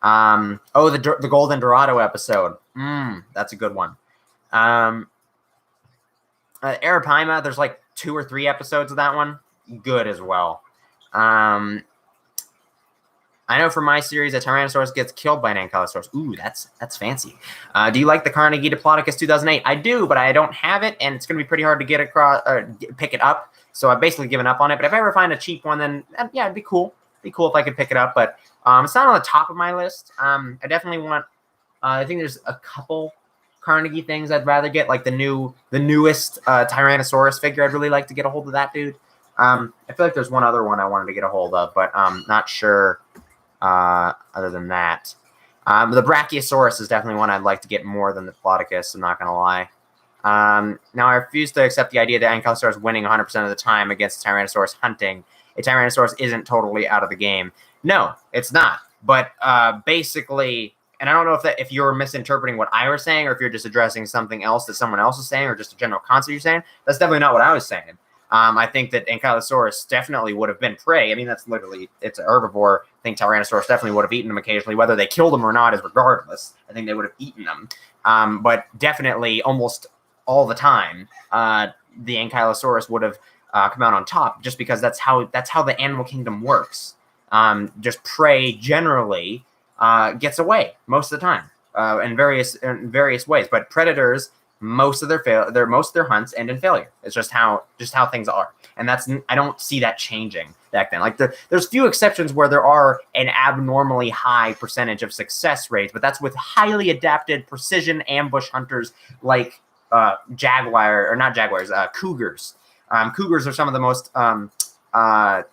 [SPEAKER 1] The Golden Dorado episode. That's a good one. Arapaima, there's like 2 or 3 episodes of that one. Good as well. I know for my series, a Tyrannosaurus gets killed by an Ankylosaurus. Ooh, that's fancy. Do you like the Carnegie Diplodocus 2008? I do, but I don't have it, and it's going to be pretty hard to get across or pick it up. So I've basically given up on it. But if I ever find a cheap one, then yeah, it'd be cool. It'd be cool if I could pick it up. But it's not on the top of my list. I definitely want. I think there's a couple Carnegie things I'd rather get, like the newest Tyrannosaurus figure. I'd really like to get a hold of that dude. I feel like there's one other one I wanted to get a hold of, but not sure. Other than that, the Brachiosaurus is definitely one I'd like to get more than the Diplodocus. I'm not gonna lie. Now I refuse to accept the idea that Ankylosaurus winning 100% of the time against Tyrannosaurus hunting. A Tyrannosaurus isn't totally out of the game. No, it's not. But basically, and I don't know if you're misinterpreting what I was saying, or if you're just addressing something else that someone else is saying, or just a general concept you're saying. That's definitely not what I was saying. I think that Ankylosaurus definitely would have been prey. I mean, it's a herbivore. I think Tyrannosaurus definitely would have eaten them occasionally. Whether they killed them or not is regardless. I think they would have eaten them. But definitely almost all the time, the Ankylosaurus would have come out on top, just because that's how the animal kingdom works. Just prey generally gets away most of the time in various ways. But predators, most of their hunts end in failure. It's just how things are, and I don't see that changing back then. Like there's few exceptions where there are an abnormally high percentage of success rates, but that's with highly adapted precision ambush hunters like cougars. Cougars are some of the most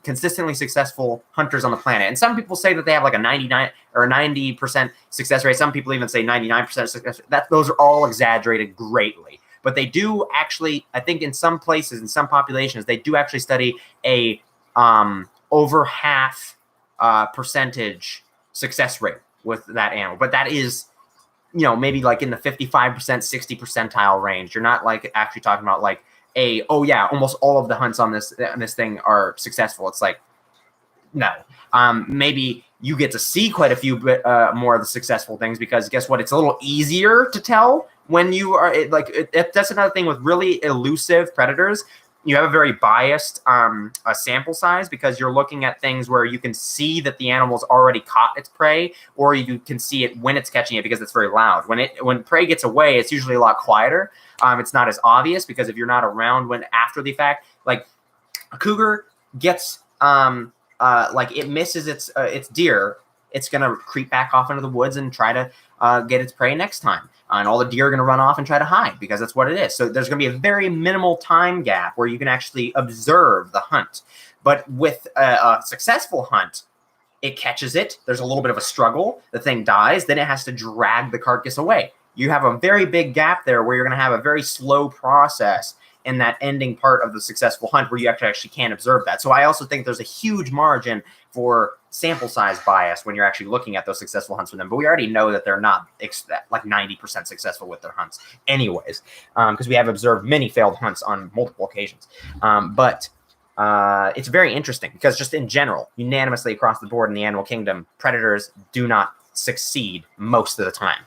[SPEAKER 1] consistently successful hunters on the planet. And some people say that they have like a 99 or 90% success rate. Some people even say 99% success rate. Those are all exaggerated greatly. But they do actually, I think in some places, in some populations, they do actually study a over half percentage success rate with that animal. But that is, maybe like in the 55%, 60 percentile range. You're not like actually talking about like almost all of the hunts on this thing are successful. It's like, no. Maybe you get to see quite a few more of the successful things, because guess what? It's a little easier to tell when you are that's another thing with really elusive predators. You have a very biased sample size, because you're looking at things where you can see that the animal's already caught its prey, or you can see it when it's catching it because it's very loud. When prey gets away, it's usually a lot quieter. It's not as obvious, because if you're not around when after the fact, like a cougar gets it misses its deer, it's gonna creep back off into the woods and try to get its prey next time. And all the deer are going to run off and try to hide, because that's what it is. So there's going to be a very minimal time gap where you can actually observe the hunt. But with a successful hunt, it catches it. There's a little bit of a struggle. The thing dies. Then it has to drag the carcass away. You have a very big gap there where you're going to have a very slow process in that ending part of the successful hunt where you actually can't observe that. So I also think there's a huge margin for sample size bias when you're actually looking at those successful hunts with them. But we already know that they're not like 90% successful with their hunts anyways, because we have observed many failed hunts on multiple occasions. But it's very interesting, because just in general, unanimously across the board in the animal kingdom, predators do not succeed most of the time.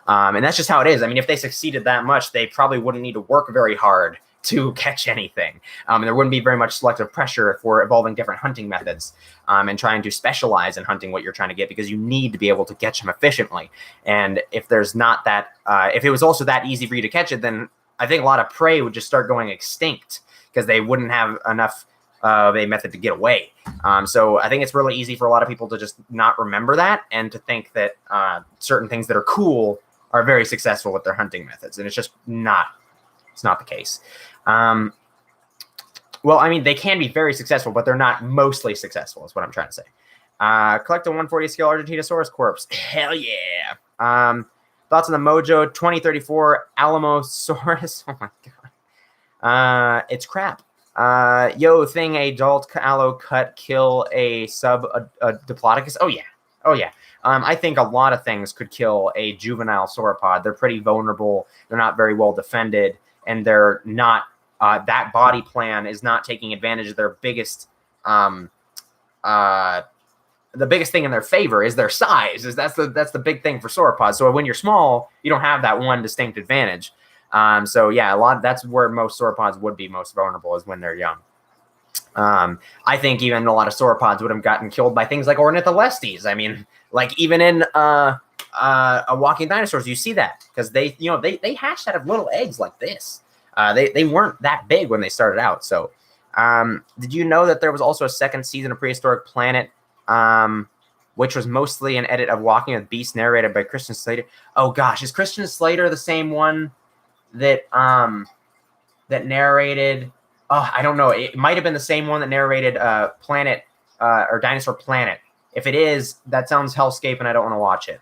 [SPEAKER 1] And that's just how it is. I mean, if they succeeded that much, they probably wouldn't need to work very hard to catch anything. And there wouldn't be very much selective pressure if we're evolving different hunting methods and trying to specialize in hunting what you're trying to get, because you need to be able to catch them efficiently. And if there's not that, if it was also that easy for you to catch it, then I think a lot of prey would just start going extinct, because they wouldn't have enough of a method to get away. So I think it's really easy for a lot of people to just not remember that, and to think that certain things that are cool are very successful with their hunting methods. And it's just not. It's not the case. Well, I mean, they can be very successful, but they're not mostly successful, is what I'm trying to say. Collect a 140 scale Argentinosaurus corpse. Hell yeah. Thoughts on the Mojo 2034 Alamosaurus? Oh my god. It's crap. Thing adult allo cut kill a sub a Diplodocus. Oh yeah. I think a lot of things could kill a juvenile sauropod. They're pretty vulnerable. They're not very well defended, and they're not. That body plan is not taking advantage of their biggest. The biggest thing in their favor is their size. That's the big thing for sauropods. So when you're small, you don't have that one distinct advantage. So yeah, that's where most sauropods would be most vulnerable, is when they're young. I think even a lot of sauropods would have gotten killed by things like ornitholestes. I mean, like even in walking dinosaurs, you see that because they hatched out of little eggs like this. They weren't that big when they started out. So, did you know that there was also a second season of Prehistoric Planet, which was mostly an edit of Walking with Beasts narrated by Christian Slater? Oh gosh, is Christian Slater the same one that that narrated? Oh, I don't know. It might have been the same one that narrated Planet or Dinosaur Planet. If it is, that sounds hellscape, and I don't want to watch it.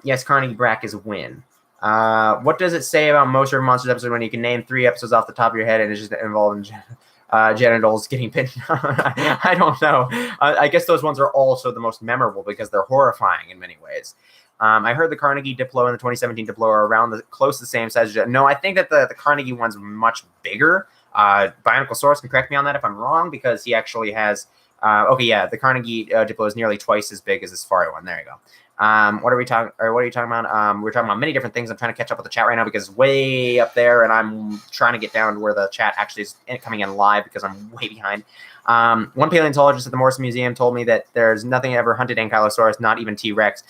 [SPEAKER 1] Yes, Carnegie Brack is a win. What does it say about Monster Monsters episode when you can name 3 episodes off the top of your head and it's just involved in genitals getting pinned? I don't know. I guess those ones are also the most memorable because they're horrifying in many ways. I heard the Carnegie Diplo and the 2017 Diplo are around close to the same size. No, I think that the Carnegie one's much bigger. Bionicle Source can correct me on that if I'm wrong, because he actually has the Carnegie Diplo is nearly twice as big as the Safari one. There you go. What are you talking about? We're talking about many different things. I'm trying to catch up with the chat right now because it's way up there, and I'm trying to get down to where the chat actually is coming in live because I'm way behind. One paleontologist at the Morrison Museum told me that there's nothing ever hunted Ankylosaurus, not even T-Rex.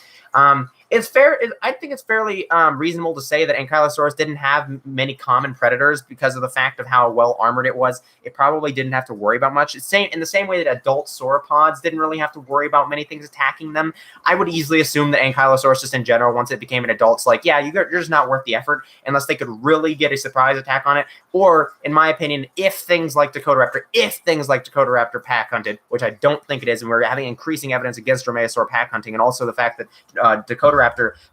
[SPEAKER 1] It's fair. I think it's fairly reasonable to say that Ankylosaurus didn't have many common predators because of the fact of how well armored it was. It probably didn't have to worry about much. It's in the same way that adult sauropods didn't really have to worry about many things attacking them. I would easily assume that Ankylosaurus, just in general, once it became an adult, it's like, yeah, you're just not worth the effort unless they could really get a surprise attack on it. Or, in my opinion, if things like Dakotaraptor pack hunted, which I don't think it is, and we're having increasing evidence against Dromaeosaur pack hunting, and also the fact that Dakotaraptor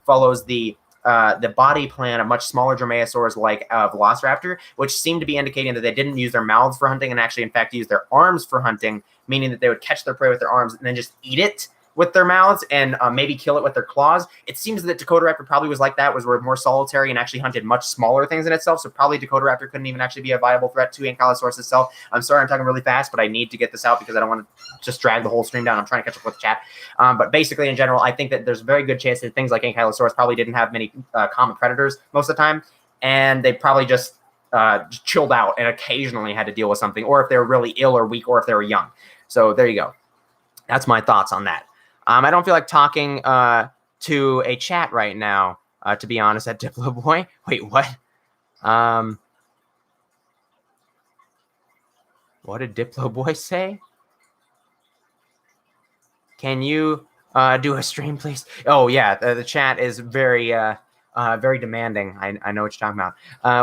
[SPEAKER 1] follows the body plan of much smaller dromaeosaurs like Velociraptor, which seemed to be indicating that they didn't use their mouths for hunting and actually, in fact, use their arms for hunting, meaning that they would catch their prey with their arms and then just eat it with their mouths and maybe kill it with their claws. It seems that Dakotaraptor probably was like that, was more solitary and actually hunted much smaller things in itself. So probably Dakotaraptor couldn't even actually be a viable threat to Ankylosaurus itself. I'm sorry I'm talking really fast, but I need to get this out because I don't want to just drag the whole stream down. I'm trying to catch up with the chat. But basically, in general, I think that there's a very good chance that things like Ankylosaurus probably didn't have many common predators most of the time, and they probably just chilled out and occasionally had to deal with something, or if they were really ill or weak, or if they were young. So there you go. That's my thoughts on that. I don't feel like talking to a chat right now, to be honest, at Diplo Boy. Wait, what? What did Diplo Boy say? Can you do a stream, please? Oh, yeah, the chat is very demanding. I know what you're talking about.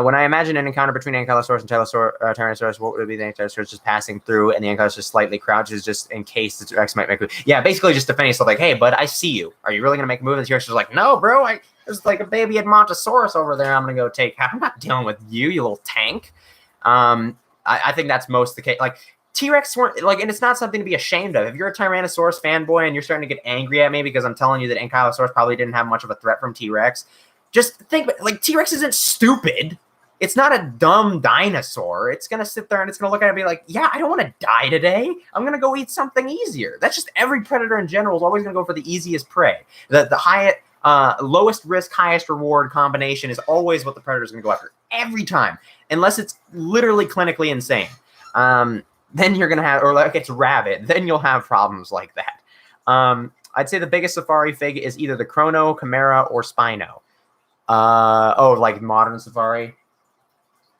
[SPEAKER 1] When I imagine an encounter between Ankylosaurus and Tyrannosaurus, what would it be? The Ankylosaurus just passing through and the Ankylosaurus slightly crouches just in case the T-Rex might make a move. Yeah, basically just defending itself like, hey, bud, I see you. Are you really going to make a move? And the T-Rex is like, no, bro, there's like a baby Edmontosaurus over there I'm going to go take. I'm not dealing with you, you little tank. I think that's most the case. Like, T-Rex weren't like, and it's not something to be ashamed of. If you're a Tyrannosaurus fanboy and you're starting to get angry at me because I'm telling you that Ankylosaurus probably didn't have much of a threat from T-Rex, just think, like, T-Rex isn't stupid. It's not a dumb dinosaur. It's going to sit there and it's going to look at it and be like, yeah, I don't want to die today. I'm going to go eat something easier. That's just every predator in general is always going to go for the easiest prey. The highest, lowest risk, highest reward combination is always what the predator is going to go after every time, unless it's literally clinically insane. Then you're going to have, or like it's rabbit, then you'll have problems like that. I'd say the biggest safari fig is either the Chrono, Chimera, or Spino. Like modern safari.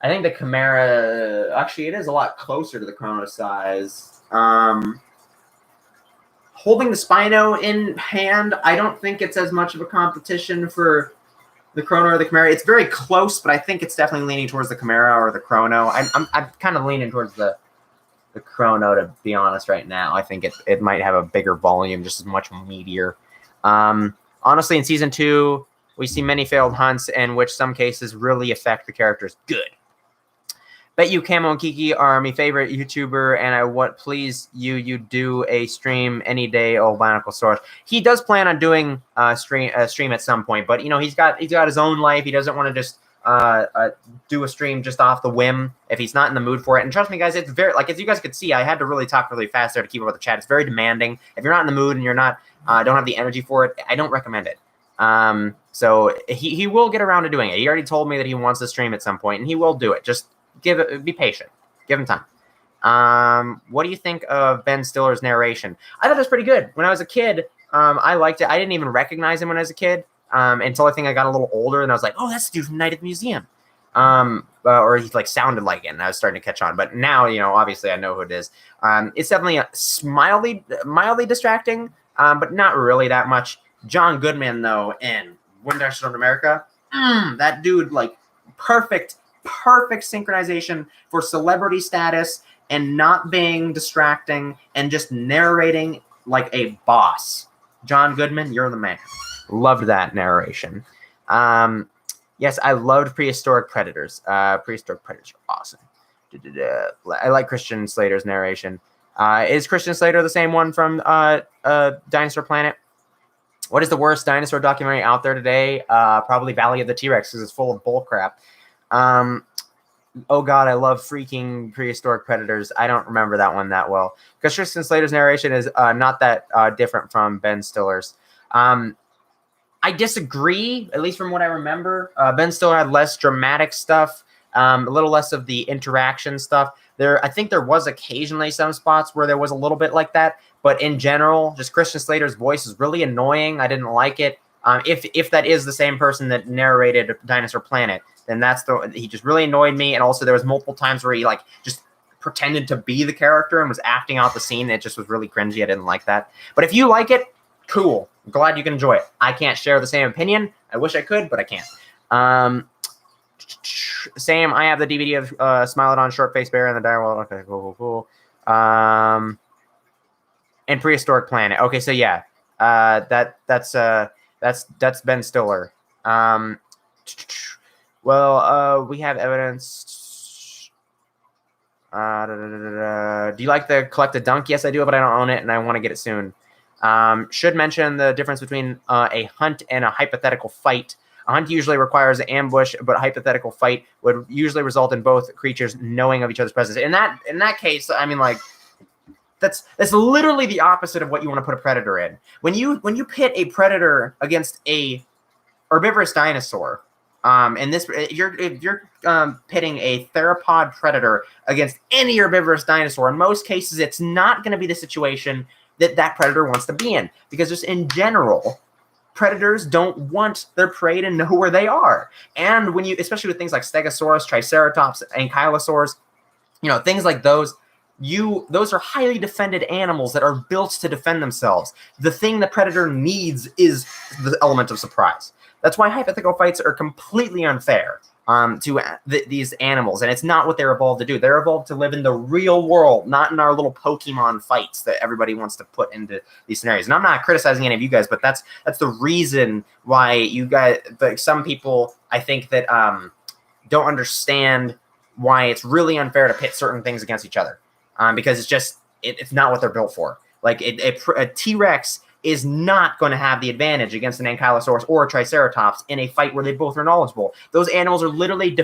[SPEAKER 1] I think the Chimera, actually, it is a lot closer to the Chrono size. Holding the Spino in hand, I don't think it's as much of a competition for the Chrono or the Chimera. It's very close, but I think it's definitely leaning towards the Chimera or the Chrono. I'm kind of leaning towards the Chrono, to be honest, right now. I think it might have a bigger volume, just as much meatier. Honestly, in season 2, we see many failed hunts in which some cases really affect the characters. Good. Bet you Camo and Kiki are my favorite YouTuber, and I want please you do a stream any day. Oh, Bionicle Source. He does plan on doing a stream at some point, but he's got his own life. He doesn't want to just do a stream just off the whim if he's not in the mood for it. And trust me, guys, it's very, like, as you guys could see, I had to really talk really fast there to keep up with the chat. It's very demanding. If you're not in the mood and you're not don't have the energy for it, I don't recommend it. So he will get around to doing it. He already told me that he wants to stream at some point, and he will do it. Just be patient. Give him time. What do you think of Ben Stiller's narration? I thought it was pretty good. When I was a kid, I liked it. I didn't even recognize him when I was a kid until I think I got a little older, and I was like, oh, that's the dude from Night at the Museum. Or he like sounded like it, and I was starting to catch on. But now, obviously I know who it is. It's definitely mildly distracting, but not really that much. John Goodman, though, in When There Stood America, that dude, like, perfect synchronization for celebrity status and not being distracting and just narrating like a boss. John Goodman, you're the man. Loved that narration. Yes, I loved Prehistoric Predators. Prehistoric Predators are awesome. I like Christian Slater's narration. Is Christian Slater the same one from Dinosaur Planet? What is the worst dinosaur documentary out there today? Probably Valley of the T-Rex, because it's full of bull crap. Oh God, I love freaking Prehistoric Predators. I don't remember that one that well, because Christian Slater's narration is not that different from Ben Stiller's. I disagree, at least from what I remember. Ben Stiller had less dramatic stuff, a little less of the interaction stuff. I think there was occasionally some spots where there was a little bit like that, but in general, just Christian Slater's voice is really annoying. I didn't like it. If that is the same person that narrated Dinosaur Planet, then he just really annoyed me. And also there was multiple times where he like just pretended to be the character and was acting out the scene. It just was really cringy. I didn't like that. But if you like it, cool. I'm glad you can enjoy it. I can't share the same opinion. I wish I could, but I can't. Sam, I have the DVD of Smile It On, Short Face Bear, and the Dire World. Okay, cool. And Prehistoric Planet. Okay, so yeah, that's Ben Stiller. We have evidence. Do you like the Collected Dunk? Yes, I do, but I don't own it, and I want to get it soon. Should mention the difference between a hunt and a hypothetical fight. A hunt usually requires an ambush, but a hypothetical fight would usually result in both creatures knowing of each other's presence. In that case, I mean, like, that's literally the opposite of what you want to put a predator in. When you pit a predator against a herbivorous dinosaur, and if you're pitting a theropod predator against any herbivorous dinosaur, in most cases, it's not going to be the situation that predator wants to be in, because just in general, predators don't want their prey to know where they are. And when especially with things like Stegosaurus, Triceratops, Ankylosaurs, things like those are highly defended animals that are built to defend themselves. The thing the predator needs is the element of surprise. That's why hypothetical fights are completely unfair to these animals, and it's not what they're evolved to do. They're evolved to live in the real world, not in our little Pokemon fights that everybody wants to put into these scenarios. And I'm not criticizing any of you guys, but that's the reason why you guys, some people, I think that don't understand why it's really unfair to pit certain things against each other, because it's not what they're built for. Like a T-Rex is not going to have the advantage against an Ankylosaurus or a Triceratops in a fight where they both are knowledgeable. Those animals are literally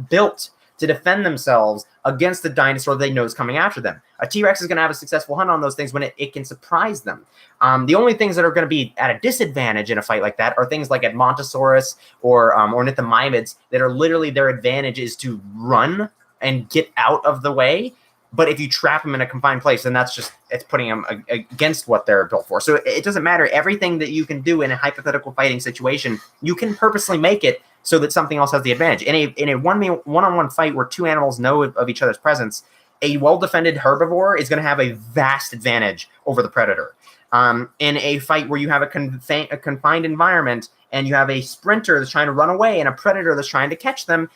[SPEAKER 1] built to defend themselves against the dinosaur they know is coming after them. A T-Rex is going to have a successful hunt on those things when it can surprise them. The only things that are going to be at a disadvantage in a fight like that are things like Edmontosaurus or Nithymimids that are literally their advantage is to run and get out of the way. But if you trap them in a confined place, then it's putting them against what they're built for. So it doesn't matter. Everything that you can do in a hypothetical fighting situation, you can purposely make it so that something else has the advantage. In a one-on-one fight where two animals know of each other's presence, a well-defended herbivore is going to have a vast advantage over the predator. In a fight where you have a confined environment and you have a sprinter that's trying to run away and a predator that's trying to catch them,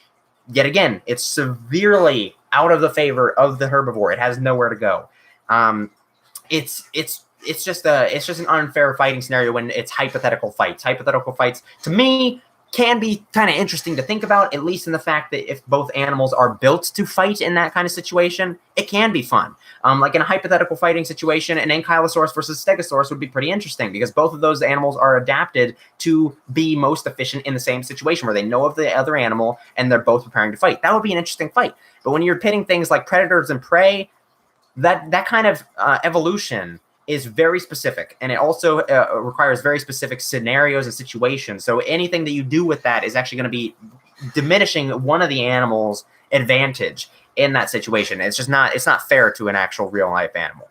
[SPEAKER 1] yet again, it's severely out of the favor of the herbivore. It has nowhere to go. It's just an unfair fighting scenario when it's hypothetical fights. Hypothetical fights, to me, can be kind of interesting to think about, at least in the fact that if both animals are built to fight in that kind of situation, it can be fun. Like in a hypothetical fighting situation, an Ankylosaurus versus Stegosaurus would be pretty interesting because both of those animals are adapted to be most efficient in the same situation where they know of the other animal and they're both preparing to fight. That would be an interesting fight. But when you're pitting things like predators and prey, that kind of evolution is very specific, and it also requires very specific scenarios and situations. So anything that you do with that is actually going to be diminishing one of the animal's advantage. in that situation. It's not fair to an actual real life animal.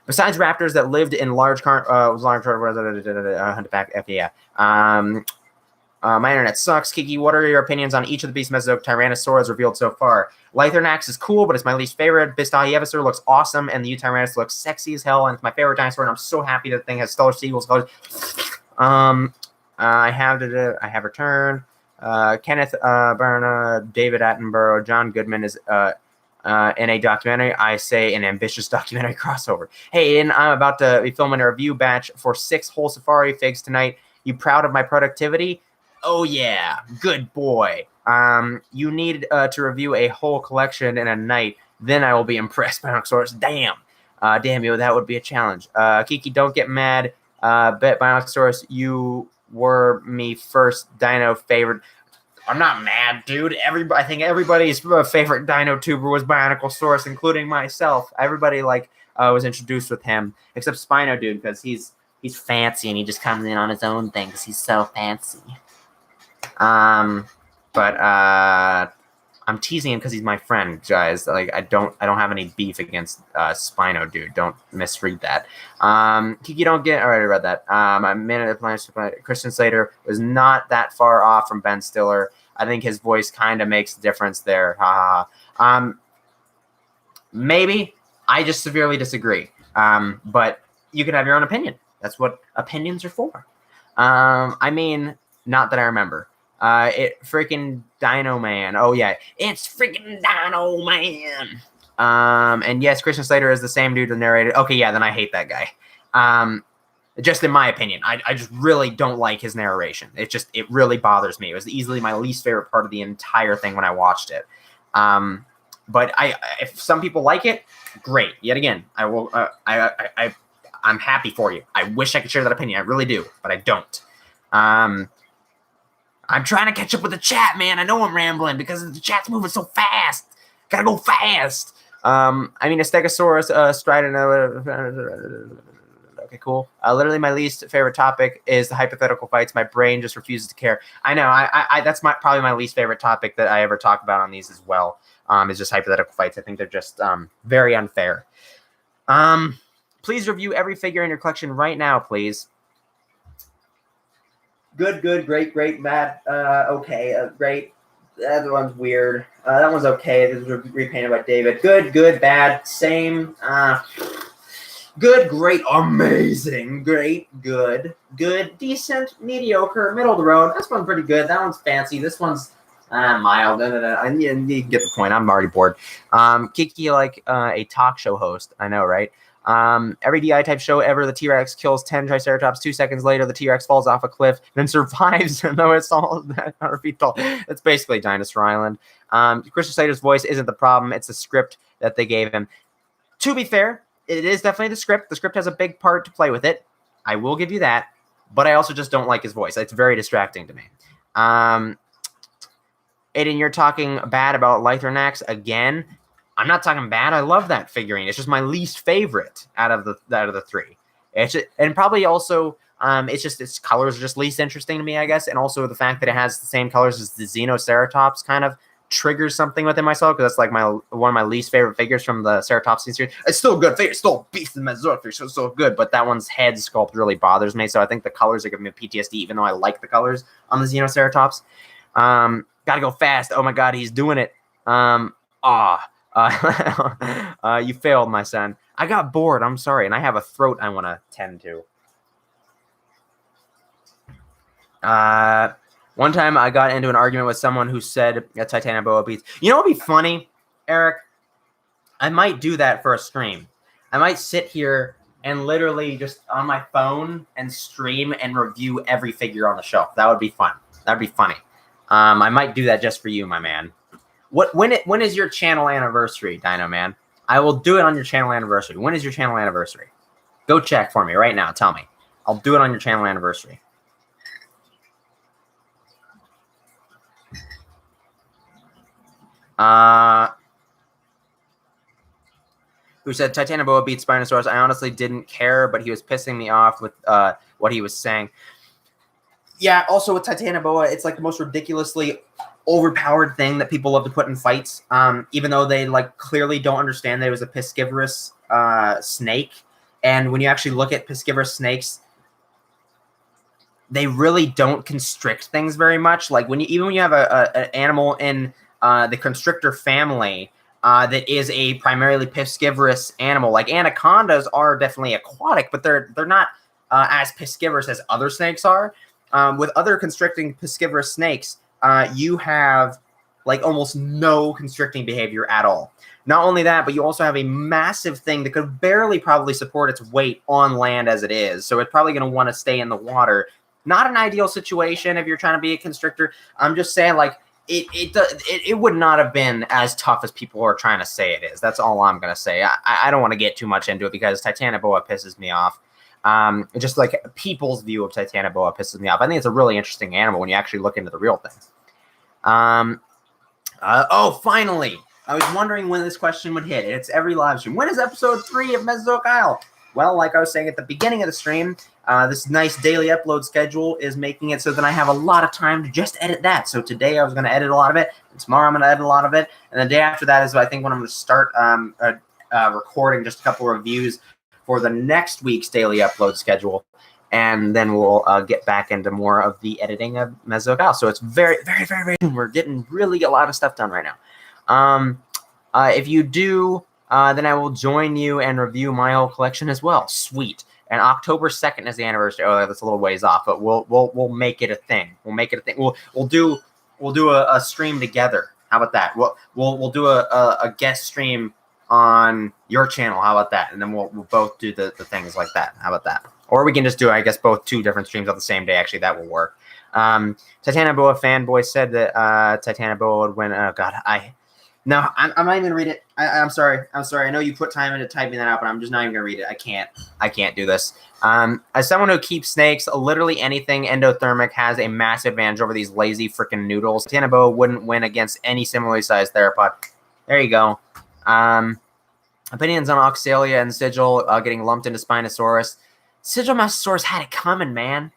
[SPEAKER 1] Besides raptors that lived in large back yeah. My internet sucks. Kiki, what are your opinions on each of the beast Mesozoic Tyrannosaurs revealed so far? Lythornax is cool, but it's my least favorite. Bistahievesaur looks awesome, and the Eutyrannus looks sexy as hell, and it's my favorite dinosaur, and I'm so happy that thing has stellar seagulls. I have returned. Kenneth Branagh, David Attenborough, John Goodman is in a documentary. I say an ambitious documentary crossover. Hey, and I'm about to be filming a review batch for 6 whole safari figs tonight. You proud of my productivity? Oh yeah, good boy. You need to review a whole collection in a night. Then I will be impressed. Binoxosaurus, damn, that would be a challenge. Kiki, don't get mad. Bet Binoxosaurus, you were me first dino favorite. I'm not mad, dude. I think everybody's favorite dino tuber was Binoxosaurus, including myself. Everybody was introduced with him, except Spino Dude, because he's fancy and he just comes in on his own thing because he's so fancy. But I'm teasing him because he's my friend, guys. I don't have any beef against Spino Dude. Don't misread that. Kiki, don't get. I already read that. I made it. Christian Slater was not that far off from Ben Stiller. I think his voice kind of makes a difference there. Maybe I just severely disagree. But you can have your own opinion. That's what opinions are for. I mean, not that I remember. It freaking Dino Man. Oh yeah, it's freaking Dino Man. And yes, Christian Slater is the same dude that narrated. Okay, yeah, then I hate that guy. Just in my opinion, I just really don't like his narration. It really bothers me. It was easily my least favorite part of the entire thing when I watched it. But if some people like it, great. Yet again, I will. I'm happy for you. I wish I could share that opinion. I really do, but I don't. I'm trying to catch up with the chat, man. I know I'm rambling because the chat's moving so fast. Gotta go fast. I mean, a Stegosaurus, Strident. Okay, cool. Literally, my least favorite topic is the hypothetical fights. My brain just refuses to care. I know. I that's probably my least favorite topic that I ever talk about on these as well. Is just hypothetical fights. I think they're just very unfair. Please review every figure in your collection right now, please. Good, great, bad, okay, great. That one's weird. That one's okay. This was repainted by David. Good, bad, same. Good, great, amazing, great, good, decent, mediocre, middle of the road. This one's pretty good. That one's fancy. This one's mild. You get the point. I'm already bored. Kiki like a talk show host. I know, right? Every DI type show ever, the T-Rex kills 10 Triceratops. 2 seconds later, the T-Rex falls off a cliff, then survives, though it's all 100 feet tall. It's basically Dinosaur Island. Christian Slater's voice isn't the problem. It's the script that they gave him. To be fair, it is definitely the script. The script has a big part to play with it. I will give you that. But I also just don't like his voice. It's very distracting to me. Aiden, you're talking bad about Lythornax again. I'm not talking bad. I love that figurine. It's just my least favorite out of the 3. And probably also its colors are just least interesting to me, I guess. And also the fact that it has the same colors as the Xenoceratops kind of triggers something within myself, because that's like one of my least favorite figures from the Ceratopsian series. It's still a good figure. It's still a beast in the Mesozoic figure. So good. But that one's head sculpt really bothers me. So I think the colors are giving me PTSD, even though I like the colors on the Xenoceratops. Gotta go fast. Oh my God, he's doing it. You failed, my son. I got bored. I'm sorry. And I have a throat I want to tend to. One time I got into an argument with someone who said a Titanoboa beats. You know what would be funny, Eric? I might do that for a stream. I might sit here and literally just on my phone and stream and review every figure on the shelf. That would be fun. That'd be funny. I might do that just for you, my man. When is your channel anniversary, Dino Man? I will do it on your channel anniversary. When is your channel anniversary? Go check for me right now. Tell me. I'll do it on your channel anniversary. Who said Titanoboa beats Spinosaurus? I honestly didn't care, but he was pissing me off with what he was saying. Yeah, also with Titanoboa, it's like the most ridiculously overpowered thing that people love to put in fights, even though they like clearly don't understand that it was a piscivorous snake. And when you actually look at piscivorous snakes, they really don't constrict things very much. Like even when you have an animal in the constrictor family that is a primarily piscivorous animal, like anacondas are definitely aquatic, but they're not as piscivorous as other snakes are. With other constricting piscivorous snakes, you have like almost no constricting behavior at all. Not only that, but you also have a massive thing that could barely probably support its weight on land as it is. So it's probably going to want to stay in the water. Not an ideal situation if you're trying to be a constrictor. I'm just saying, like, it would not have been as tough as people are trying to say it is. That's all I'm going to say. I don't want to get too much into it because Titanoboa pisses me off. Just like people's view of Titanoboa pisses me off. I think it's a really interesting animal when you actually look into the real things. Oh, finally. I was wondering when this question would hit. It's every live stream. When is episode 3 of Mesozoic Isle? Well, like I was saying at the beginning of the stream, this nice daily upload schedule is making it so that I have a lot of time to just edit that. So today I was going to edit a lot of it. And tomorrow I'm going to edit a lot of it. And the day after that is I think when I'm going to start recording just a couple of reviews for the next week's daily upload schedule. And then we'll get back into more of the editing of Mesozoic Isle. So it's very, very, very, very, we're getting really a lot of stuff done right now. If you do, then I will join you and review my whole collection as well. Sweet. And October 2nd is the anniversary. Oh, that's a little ways off, but we'll make it a thing. We'll make it a thing. We'll do a stream together. How about that? We'll do a guest stream on your channel. How about that? And then we'll both do the things like that. How about that? Or we can just do, I guess, both 2 different streams on the same day. Actually, that will work. Titanoboa fanboy said that Titanoboa would win. Oh God, no, I'm not even gonna read it. I'm sorry. I know you put time into typing that out, but I'm just not even gonna read it. I can't do this. As someone who keeps snakes, literally anything endothermic has a massive advantage over these lazy freaking noodles. Titanoboa wouldn't win against any similarly sized theropod. There you go. Opinions on Oxalia and Sigil getting lumped into Spinosaurus. Sigilmastosaurus had it coming, man.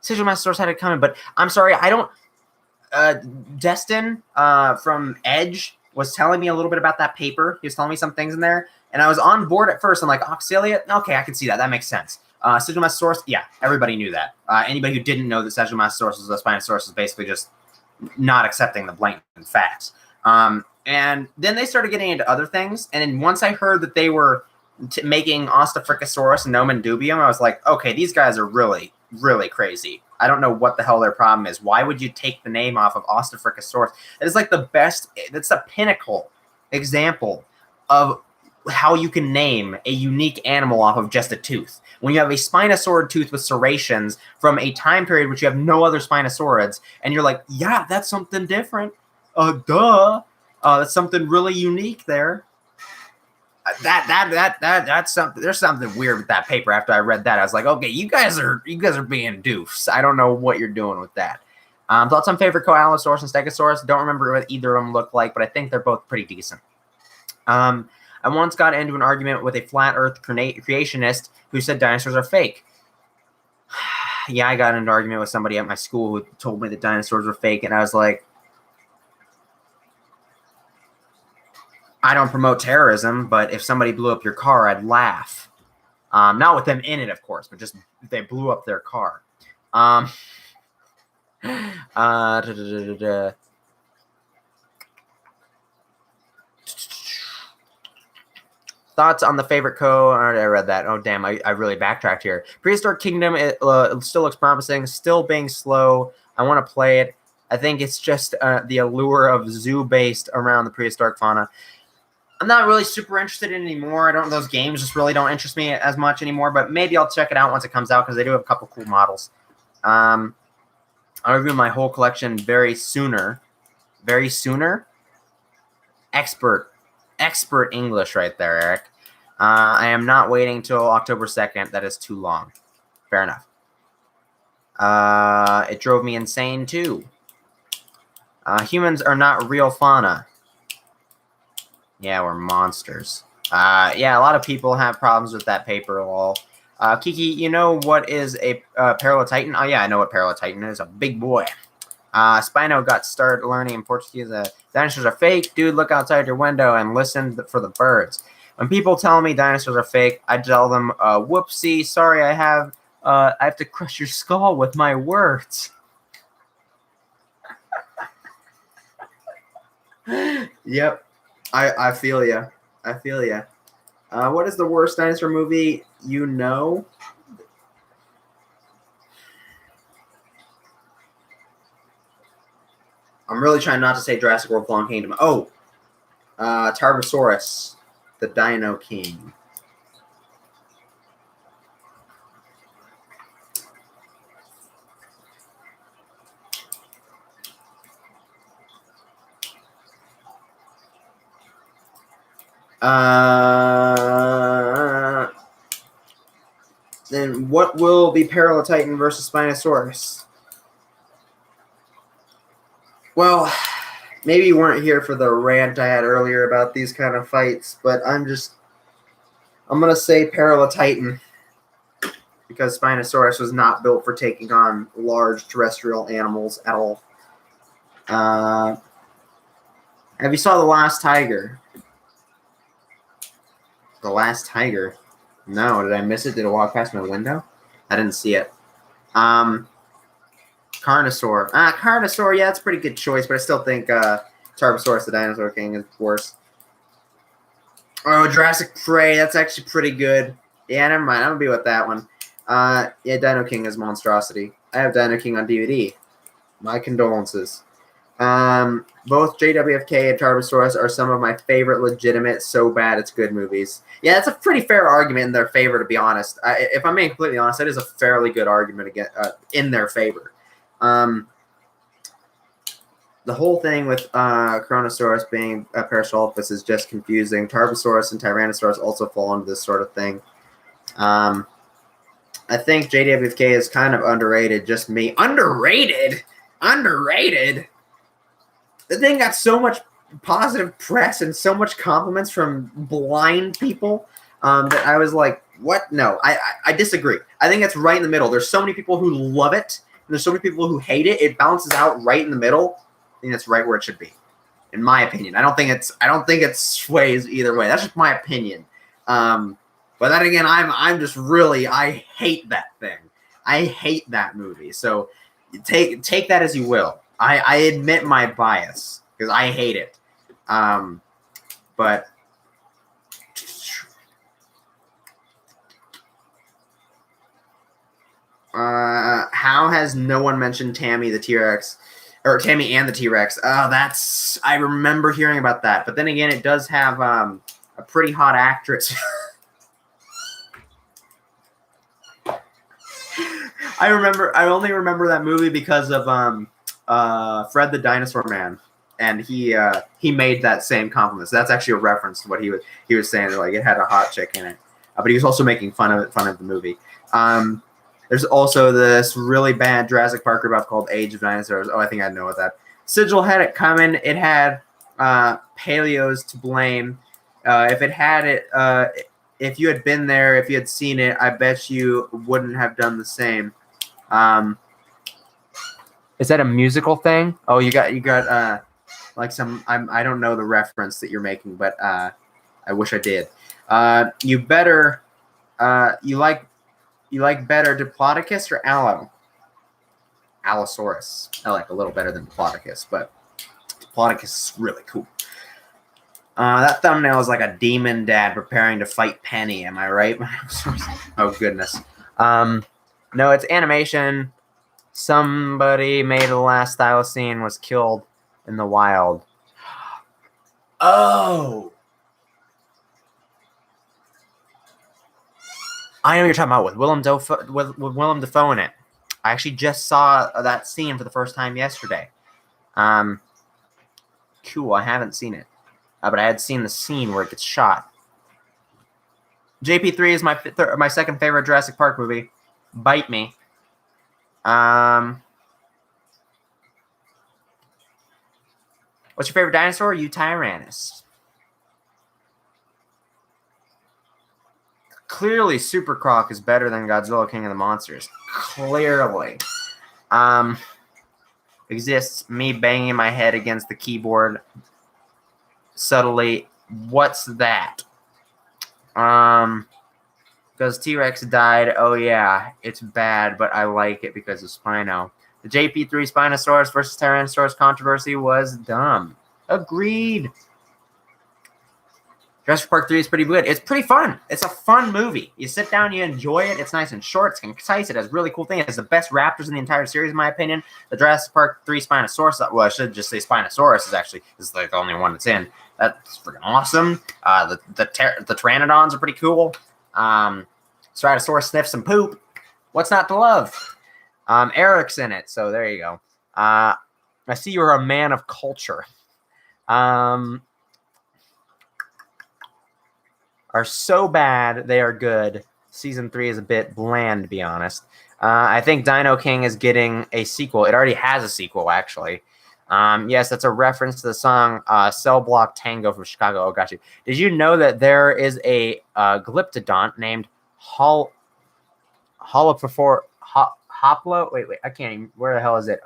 [SPEAKER 1] Sigilmastosaurus had it coming, but I'm sorry, I don't. Destin from Edge was telling me a little bit about that paper. He was telling me some things in there, and I was on board at first. I'm like, Oxalia? Okay, I can see that. That makes sense. Sigilmastosaurus? Yeah, everybody knew that. Anybody who didn't know that Sigilmastosaurus was a Spinosaurus is basically just not accepting the blatant facts. And then they started getting into other things, and then once I heard that they were making Ostafricosaurus and Nomen Dubium, I was like, okay, these guys are really, really crazy. I don't know what the hell their problem is. Why would you take the name off of Ostafricosaurus? It is like the best, that's the pinnacle example of how you can name a unique animal off of just a tooth. When you have a Spinosaurid tooth with serrations from a time period which you have no other Spinosaurids, and you're like, yeah, that's something different. That's something really unique there. That's something. There's something weird with that paper. After I read that, I was like, okay, you guys are being doofs. I don't know what you're doing with that. Thoughts on favorite Koalosaurus and Stegosaurus? Don't remember what either of them look like, but I think they're both pretty decent. I once got into an argument with a flat Earth creationist who said dinosaurs are fake. Yeah, I got into an argument with somebody at my school who told me that dinosaurs were fake, and I was like, I don't promote terrorism, but if somebody blew up your car, I'd laugh. Not with them in it, of course, but just if they blew up their car. Thoughts on the favorite I read that. Oh, damn, I really backtracked here. Prehistoric Kingdom, it still looks promising, still being slow. I want to play it. I think it's just the allure of zoo-based around the prehistoric fauna. I'm not really super interested in it anymore. Those games just really don't interest me as much anymore, but maybe I'll check it out once it comes out because they do have a couple cool models. I'll review my whole collection very sooner. Expert English right there, Eric. I am not waiting till October 2nd. That is too long. Fair enough. It drove me insane too. Humans are not real fauna. Yeah, we're monsters. Yeah, a lot of people have problems with that paper, lol. Kiki, you know what is a Paralotitan? Oh, yeah, I know what Paralotitan is. A big boy. Spino got started learning in Portuguese. Dinosaurs are fake. Dude, look outside your window and listen for the birds. When people tell me dinosaurs are fake, I tell them, whoopsie, sorry, I have to crush your skull with my words. Yep. I feel ya. I feel ya. What is the worst dinosaur movie you know? I'm really trying not to say Jurassic World Fallen Kingdom. Oh, Tarbosaurus, the Dino King. Then what will be Paralotitan versus Spinosaurus? Well, maybe you weren't here for the rant I had earlier about these kind of fights, but I'm going to say Paralotitan because Spinosaurus was not built for taking on large terrestrial animals at all. Have you saw The Last Tiger? The Last Tiger? No, did I miss it? Did it walk past my window? I didn't see it. Carnosaur. Carnosaur, yeah, that's a pretty good choice, but I still think Tarbosaurus, the Dinosaur King, is worse. Oh, Jurassic Prey, that's actually pretty good. Yeah, never mind. I'm going to be with that one. Yeah, Dino King is monstrosity. I have Dino King on DVD. My condolences. Both JWFK and Tarbosaurus are some of my favorite legitimate so bad it's good movies. Yeah, that's a pretty fair argument in their favor, to be honest. If I'm being completely honest, that is a fairly good argument again, in their favor. The whole thing with Kronosaurus being a Parasaurolophus is just confusing. Tarbosaurus and Tyrannosaurus also fall into this sort of thing. I think JWFK is kind of underrated. Just me. Underrated? Underrated? The thing got so much positive press and so much compliments from blind people that I was like, what? No, I disagree. I think it's right in the middle. There's so many people who love it, and there's so many people who hate it. It balances out right in the middle. I think that's right where it should be, in my opinion. I don't think it sways either way. That's just my opinion. But then again, I'm just really, I hate that thing. I hate that movie. So take that as you will. I admit my bias because I hate it. But how has no one mentioned Tammy the T-Rex? Or Tammy and the T-Rex. I remember hearing about that. But then again, it does have a pretty hot actress. I only remember that movie because of Fred the Dinosaur Man, and he made that same compliment. So that's actually a reference to what he was saying. Like it had a hot chick in it, but he was also making fun of the movie. There's also this really bad Jurassic Park ripoff called Age of Dinosaurs. Oh, I think I know what that. Sigil had it coming. It had paleos to blame. If it had it, if you had been there, if you had seen it, I bet you wouldn't have done the same. Is that a musical thing? Oh, you got like some. I don't know the reference that you're making, but I wish I did. You better. You like better Diplodocus or Allo? Allosaurus. I like a little better than Diplodocus, but Diplodocus is really cool. That thumbnail is like a demon dad preparing to fight Penny. Am I right? Oh, goodness. No, it's animation. Somebody made the last Thylacine was killed in the wild. Oh! I know what you're talking about with Willem Dafoe in it. I actually just saw that scene for the first time yesterday. Cool, I haven't seen it. But I had seen the scene where it gets shot. JP3 is my second favorite Jurassic Park movie. Bite me. What's your favorite dinosaur? Tyrannus. Clearly, Super Croc is better than Godzilla King of the Monsters. Clearly. exists. Me banging my head against the keyboard subtly. What's that? Because T-Rex died. Oh yeah, it's bad, but I like it because of Spino. The JP3 Spinosaurus versus Tyrannosaurus controversy was dumb. Agreed. Jurassic Park 3 is pretty good. It's pretty fun. It's a fun movie. You sit down, you enjoy it. It's nice and short. It's concise. It has really cool things. It has the best raptors in the entire series, in my opinion. The Jurassic Park 3 Spinosaurus, well, I should just say Spinosaurus is like the only one that's in. That's freaking awesome. The Pteranodons are pretty cool. Stratosaurus sniffs some poop. What's not to love? Eric's in it, so there you go. I see you're a man of culture. Are so bad they are good. Season 3 is a bit bland, to be honest. I think Dino King is getting a sequel. It already has a sequel, actually. Yes, that's a reference to the song Cell Block Tango from Chicago. Oh, got you. Did you know that there is a glyptodont named Hoplo? Wait, I can't even. Where the hell is it?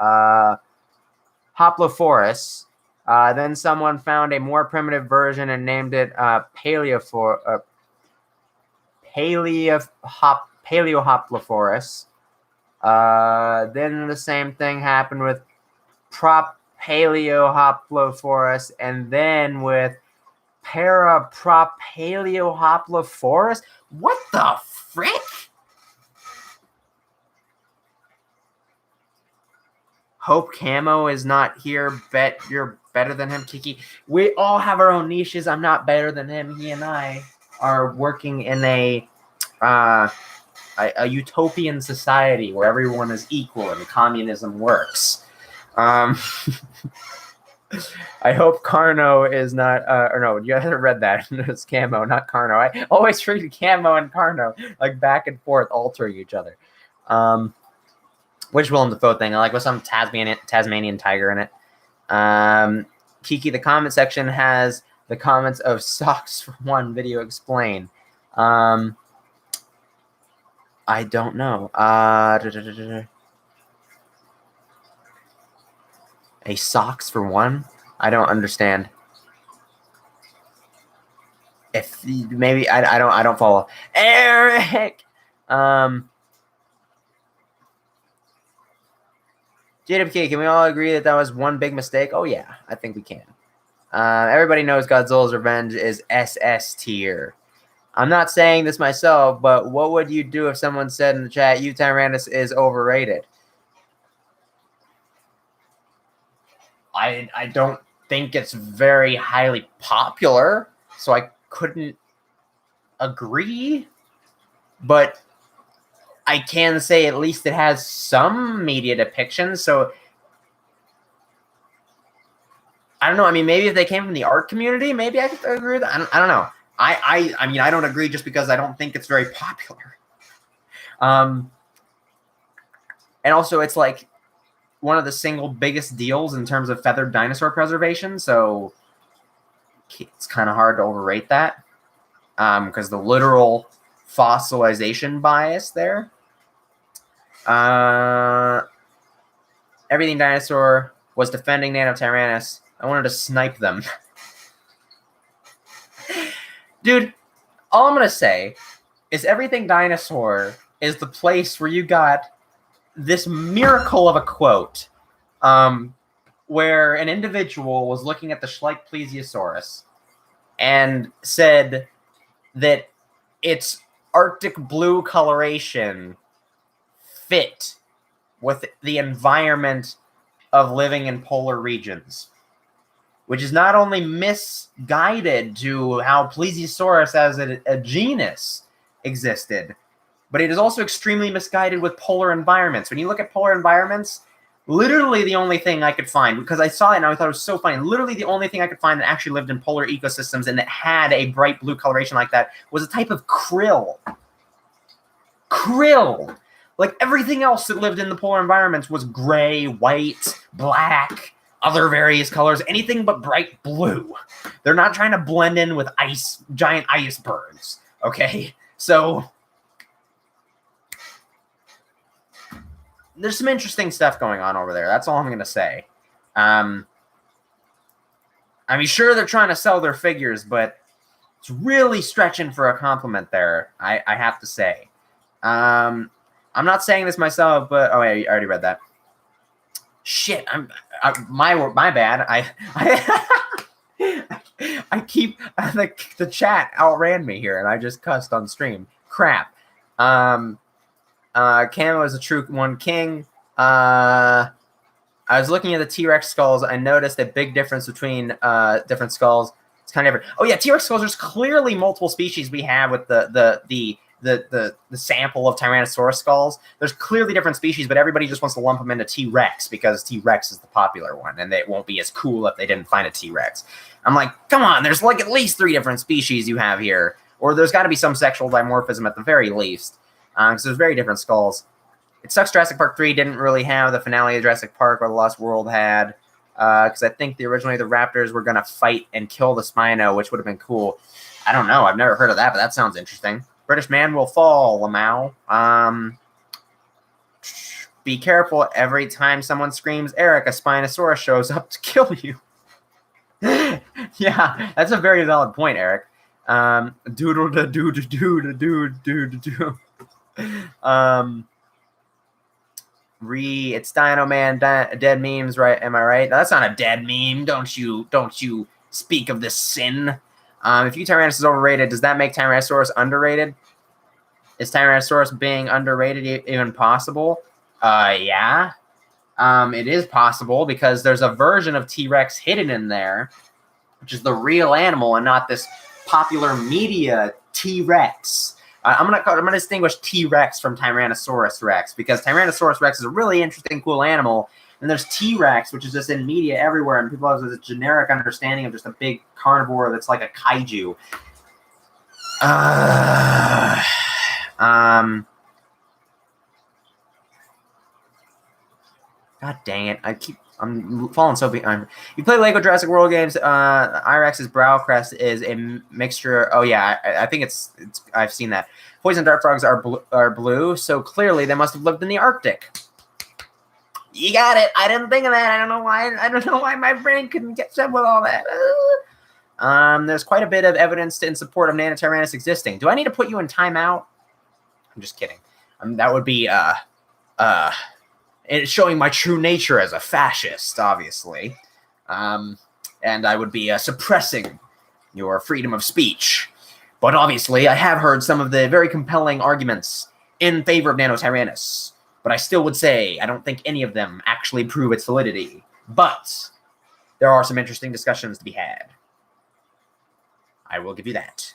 [SPEAKER 1] Hoplophorus. Then someone found a more primitive version and named it Paleohoplophorus. Then the same thing happened with Propaleohoplophorus, and then with Parapropaleohoplophorus. What the frick? Hope Camo is not here. Bet you're better than him, Kiki. We all have our own niches. I'm not better than him. He and I are working in a utopian society where everyone is equal and communism works. I hope Carno is not, or no, you haven't read that. It's Camo, not Carno. I always read Camo and Carno, like back and forth, altering each other. Which Willem Dafoe thing? I like with some Tasmanian tiger in it. Kiki, the comment section has the comments of Socks for One video explain. I don't know. A Socks for One? I don't understand. If maybe I don't follow. Eric. JWK, can we all agree that was one big mistake? Oh, yeah, I think we can. Everybody knows Godzilla's Revenge is SS tier. I'm not saying this myself, but what would you do if someone said in the chat, "You Tyrannus is overrated"? I don't think it's very highly popular, so I couldn't agree. But I can say at least it has some media depictions. So I don't know. I mean, maybe if they came from the art community, maybe I could agree with that. I don't know. I mean, I don't agree just because I don't think it's very popular. And also, it's like one of the single biggest deals in terms of feathered dinosaur preservation. So it's kind of hard to overrate that because the literal fossilization bias there. Everything Dinosaur was defending Nanotyrannus. I wanted to snipe them. Dude, all I'm going to say is Everything Dinosaur is the place where you got this miracle of a quote where an individual was looking at the Schleich plesiosaurus and said that its Arctic blue coloration fit with the environment of living in polar regions, which is not only misguided to how Plesiosaurus as a genus existed, but it is also extremely misguided with polar environments. When you look at polar environments, literally the only thing I could find, because I saw it and I thought it was so funny, literally the only thing I could find that actually lived in polar ecosystems and that had a bright blue coloration like that was a type of krill. Krill! Like everything else that lived in the polar environments was gray, white, black, other various colors, anything but bright blue. They're not trying to blend in with giant icebergs, okay? So there's some interesting stuff going on over there. That's all I'm going to say. I mean, sure, they're trying to sell their figures, but it's really stretching for a compliment there, I have to say. I'm not saying this myself, but oh, I already read that. Shit, my bad. I keep the chat outran me here, and I just cussed on stream. Crap. Camo is a true one king. I was looking at the T-Rex skulls. I noticed a big difference between different skulls. It's kind of different. Oh yeah, T-Rex skulls. There's clearly multiple species we have with the sample of Tyrannosaurus skulls. There's clearly different species, but everybody just wants to lump them into T-Rex because T-Rex is the popular one, and it won't be as cool if they didn't find a T-Rex. I'm like, come on, there's like at least 3 different species you have here, or there's got to be some sexual dimorphism at the very least, because there's very different skulls. It sucks Jurassic Park 3 didn't really have the finale of Jurassic Park or The Lost World had, because I think originally the raptors were going to fight and kill the Spino, which would have been cool. I don't know. I've never heard of that, but that sounds interesting. British man will fall, Lamau. Be careful every time someone screams, Eric, a Spinosaurus shows up to kill you. Yeah, that's a very valid point, Eric. Doodle da doo da doo da doo doo da doo. It's Dino Man, dead memes, right? Am I right? No, that's not a dead meme. Don't you speak of this sin. If you Tyrannosaurus is overrated, does that make Tyrannosaurus underrated? Is Tyrannosaurus being underrated even possible? Yeah. It is possible because there's a version of T-Rex hidden in there, which is the real animal and not this popular media T-Rex. I'm gonna distinguish T-Rex from Tyrannosaurus Rex because Tyrannosaurus Rex is a really interesting, cool animal. And there's T-Rex, which is just in media everywhere, and people have this generic understanding of just a big carnivore that's like a kaiju. God dang it! I'm falling so behind. You play Lego Jurassic World games. Irex's brow crest is a mixture. Oh yeah, I think it's. I've seen that. Poison dart frogs are blue, so clearly they must have lived in the Arctic. You got it. I didn't think of that. I don't know why my brain couldn't get up with all that. There's quite a bit of evidence in support of Nanotyrannus existing. Do I need to put you in timeout? I'm just kidding. That would be it's showing my true nature as a fascist, obviously. And I would be suppressing your freedom of speech. But obviously, I have heard some of the very compelling arguments in favor of Nanotyrannus. But I still would say I don't think any of them actually prove its validity. But there are some interesting discussions to be had. I will give you that.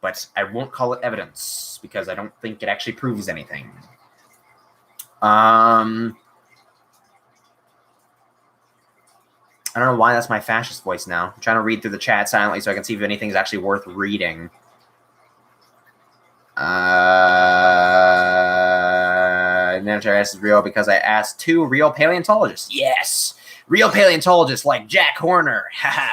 [SPEAKER 1] But I won't call it evidence because I don't think it actually proves anything. I don't know why that's my fascist voice now. I'm trying to read through the chat silently so I can see if anything's actually worth reading. Nanotyrannus is real because I asked 2 real paleontologists. Yes! Real paleontologists like Jack Horner. Haha.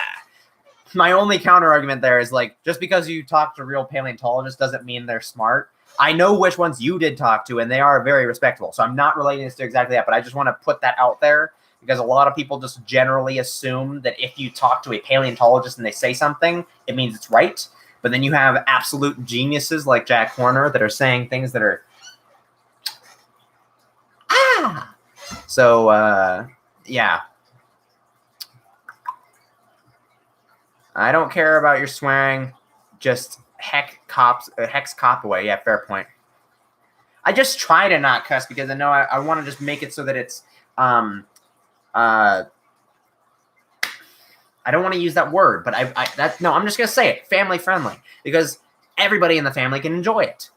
[SPEAKER 1] My only counter argument there is like, just because you talk to real paleontologists doesn't mean they're smart. I know which ones you did talk to, and they are very respectable. So I'm not relating this to exactly that, but I just want to put that out there because a lot of people just generally assume that if you talk to a paleontologist and they say something, it means it's right. But then you have absolute geniuses like Jack Horner that are saying things that are... So, yeah. I don't care about your swearing. Just hex cop away. Yeah, fair point. I just try to not cuss because I know I want to just make it so that it's I don't want to use that word, but I'm just gonna say it, family friendly, because everybody in the family can enjoy it.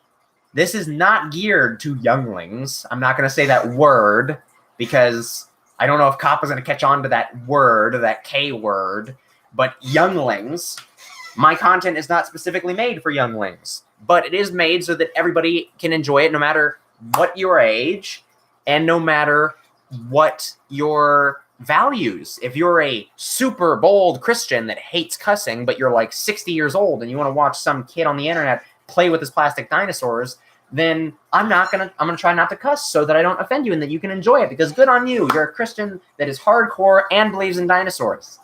[SPEAKER 1] This is not geared to younglings. I'm not gonna say that word because I don't know if cop is gonna catch on to that word, that K word. But younglings, my content is not specifically made for younglings, but it is made so that everybody can enjoy it no matter what your age and no matter what your values. If you're a super bold Christian that hates cussing, but you're like 60 years old and you want to watch some kid on the internet play with his plastic dinosaurs, then I'm gonna try not to cuss so that I don't offend you and that you can enjoy it, because good on you. You're a Christian that is hardcore and believes in dinosaurs.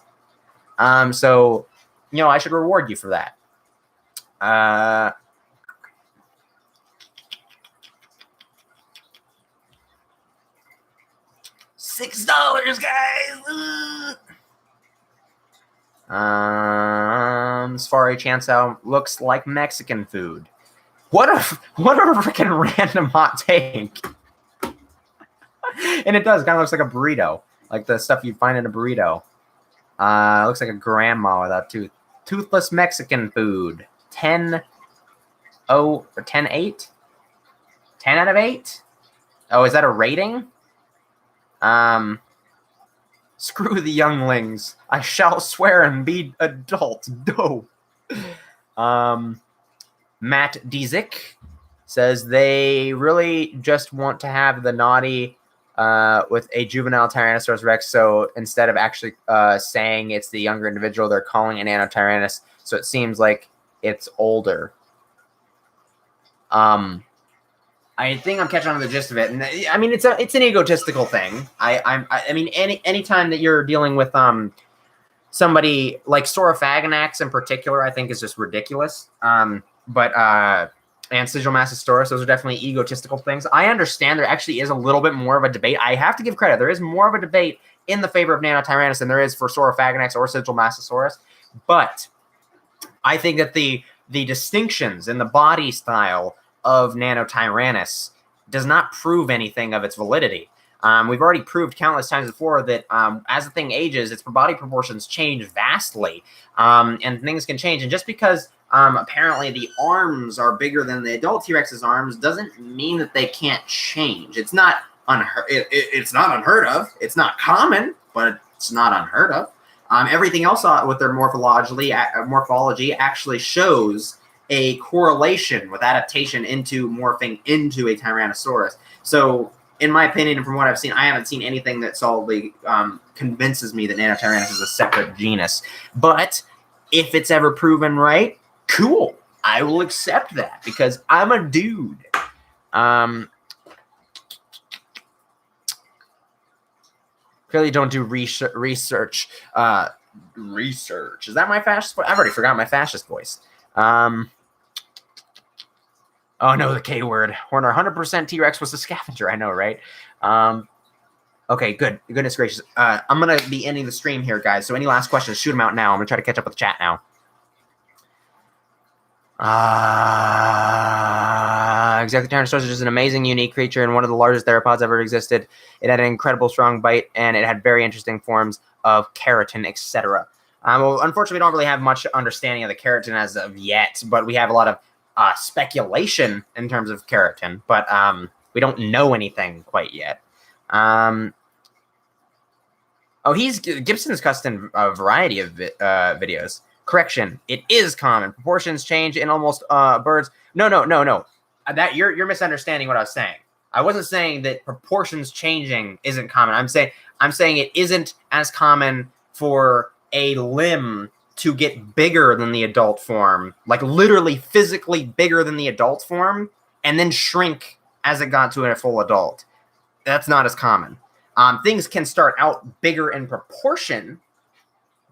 [SPEAKER 1] So, I should reward you for that. $6, guys. Safari Chancel looks like Mexican food. What a freaking random hot take. And it does kind of looks like a burrito, like the stuff you'd find in a burrito. Looks like a grandma without tooth. Toothless Mexican food. 10 out of 8. Oh, is that a rating? Screw the younglings. I shall swear and be adult. Dope. Matt Dzik says they really just want to have the naughty with a juvenile Tyrannosaurus Rex. So instead of actually saying it's the younger individual, they're calling an Anotyrannus. So it seems like it's older. I think I'm catching on to the gist of it, and I mean it's an egotistical thing. I mean anytime that you're dealing with somebody like Saurophaganax in particular, I think is just ridiculous. But and Sigilmassasaurus, those are definitely egotistical things. I understand there actually is a little bit more of a debate. I have to give credit. There is more of a debate in the favor of Nanotyrannus than there is for Saurophaganax or Sigilmassasaurus. But I think that the distinctions in the body style of Nanotyrannus does not prove anything of its validity. We've already proved countless times before that as the thing ages, its body proportions change vastly, and things can change. And just because apparently the arms are bigger than the adult T-Rex's arms doesn't mean that they can't change. It's not it's not unheard of. It's not common, but it's not unheard of. Everything else with their morphology actually shows a correlation with adaptation into morphing into a Tyrannosaurus. So, in my opinion, and from what I've seen, I haven't seen anything that solidly convinces me that Nanotyrannus is a separate genus. But if it's ever proven right, cool. I will accept that because I'm a dude. Clearly don't do research. Research. Is that my fascist voice? I've already forgotten my fascist voice. Oh, no, the K word. Horner, 100% T-Rex was a scavenger. I know, right? Okay, good. Goodness gracious. I'm going to be ending the stream here, guys. So any last questions, shoot them out now. I'm going to try to catch up with the chat now. Exactly. Tyrannosaurus is just an amazing, unique creature and one of the largest theropods ever existed. It had an incredible strong bite, and it had very interesting forms of keratin, etc. Well, unfortunately, we don't really have much understanding of the keratin as of yet, but we have a lot of speculation in terms of keratin, but we don't know anything quite yet. Gibson's custom a variety of videos. Correction, it is common. Proportions change in almost birds. No. That you're misunderstanding what I was saying. I wasn't saying that proportions changing isn't common. I'm saying it isn't as common for a limb to get bigger than the adult form, like literally physically bigger than the adult form, and then shrink as it got to a full adult. That's not as common. Things can start out bigger in proportion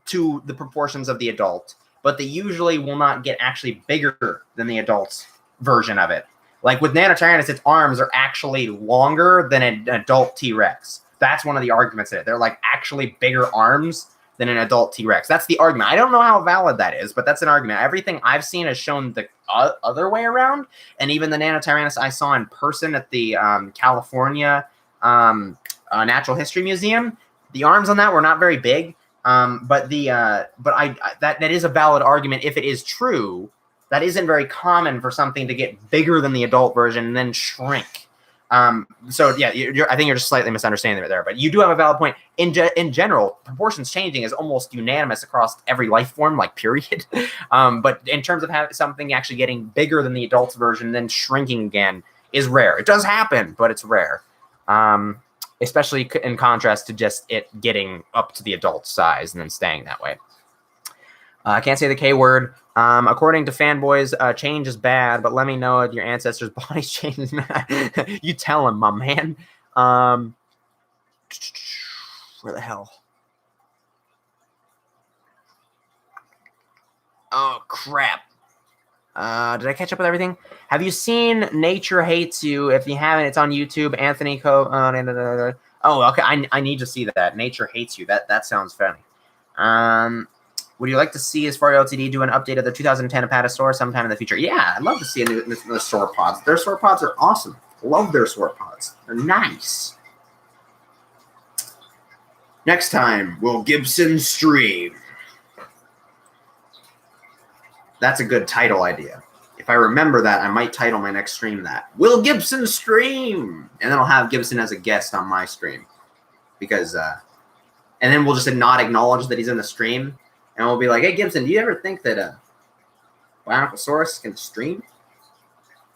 [SPEAKER 1] to the proportions of the adult, but they usually will not get actually bigger than the adult's version of it. Like with Nanotyrannus, its arms are actually longer than an adult T-Rex. That's one of the arguments in it. They're like actually bigger arms than an adult T-Rex. That's the argument. I don't know how valid that is, but that's an argument. Everything I've seen has shown the other way around, and even the Nanotyrannus I saw in person at the California Natural History Museum, the arms on that were not very big. But that is a valid argument if it is true. That isn't very common for something to get bigger than the adult version and then shrink. So yeah, I think you're just slightly misunderstanding it there, but you do have a valid point. In general, proportions changing is almost unanimous across every life form, like period. But in terms of having something actually getting bigger than the adult's version and then shrinking again is rare. It does happen, but it's rare. Especially in contrast to just it getting up to the adult size and then staying that way. I can't say the K word. According to fanboys, change is bad, but let me know if your ancestors' bodies change. You tell him, my man. Where the hell? Oh, crap. Did I catch up with everything? Have you seen Nature Hates You? If you haven't, it's on YouTube. Anthony Oh, okay. I need to see that. Nature Hates You. That sounds funny. Would you like to see Asphario Ltd do an update of the 2010 Apatosaur sometime in the future? Yeah, I'd love to see the sauropods. Their sauropods are awesome. Love their sauropods. They're nice. Next time, will Gibson stream? That's a good title idea. If I remember that, I might title my next stream that. Will Gibson stream? And then I'll have Gibson as a guest on my stream. Because, and then we'll just not acknowledge that he's in the stream. And we'll be like, hey, Gibson, do you ever think that Bionocosaurus can stream?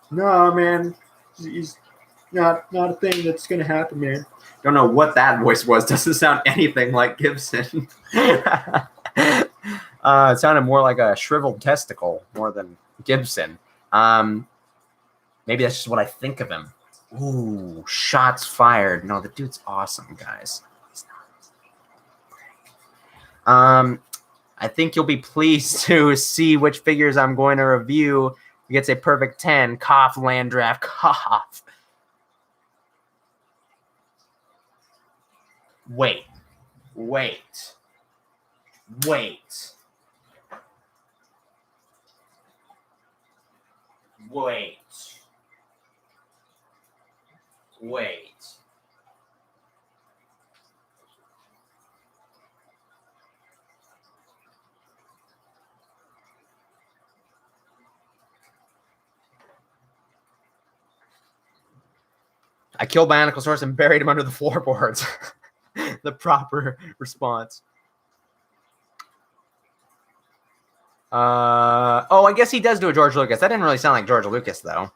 [SPEAKER 1] No, man. He's not a thing that's going to happen, man. Don't know what that voice was. Doesn't sound anything like Gibson. It sounded more like a shriveled testicle more than Gibson. Maybe that's just what I think of him. Ooh, shots fired. No, the dude's awesome, guys. I think you'll be pleased to see which figures I'm going to review. He gets a perfect 10. Cough, land draft, cough. Wait. I killed Bionocosaurus and buried him under the floorboards. The proper response. Oh, I guess he does do a George Lucas. That didn't really sound like George Lucas, though.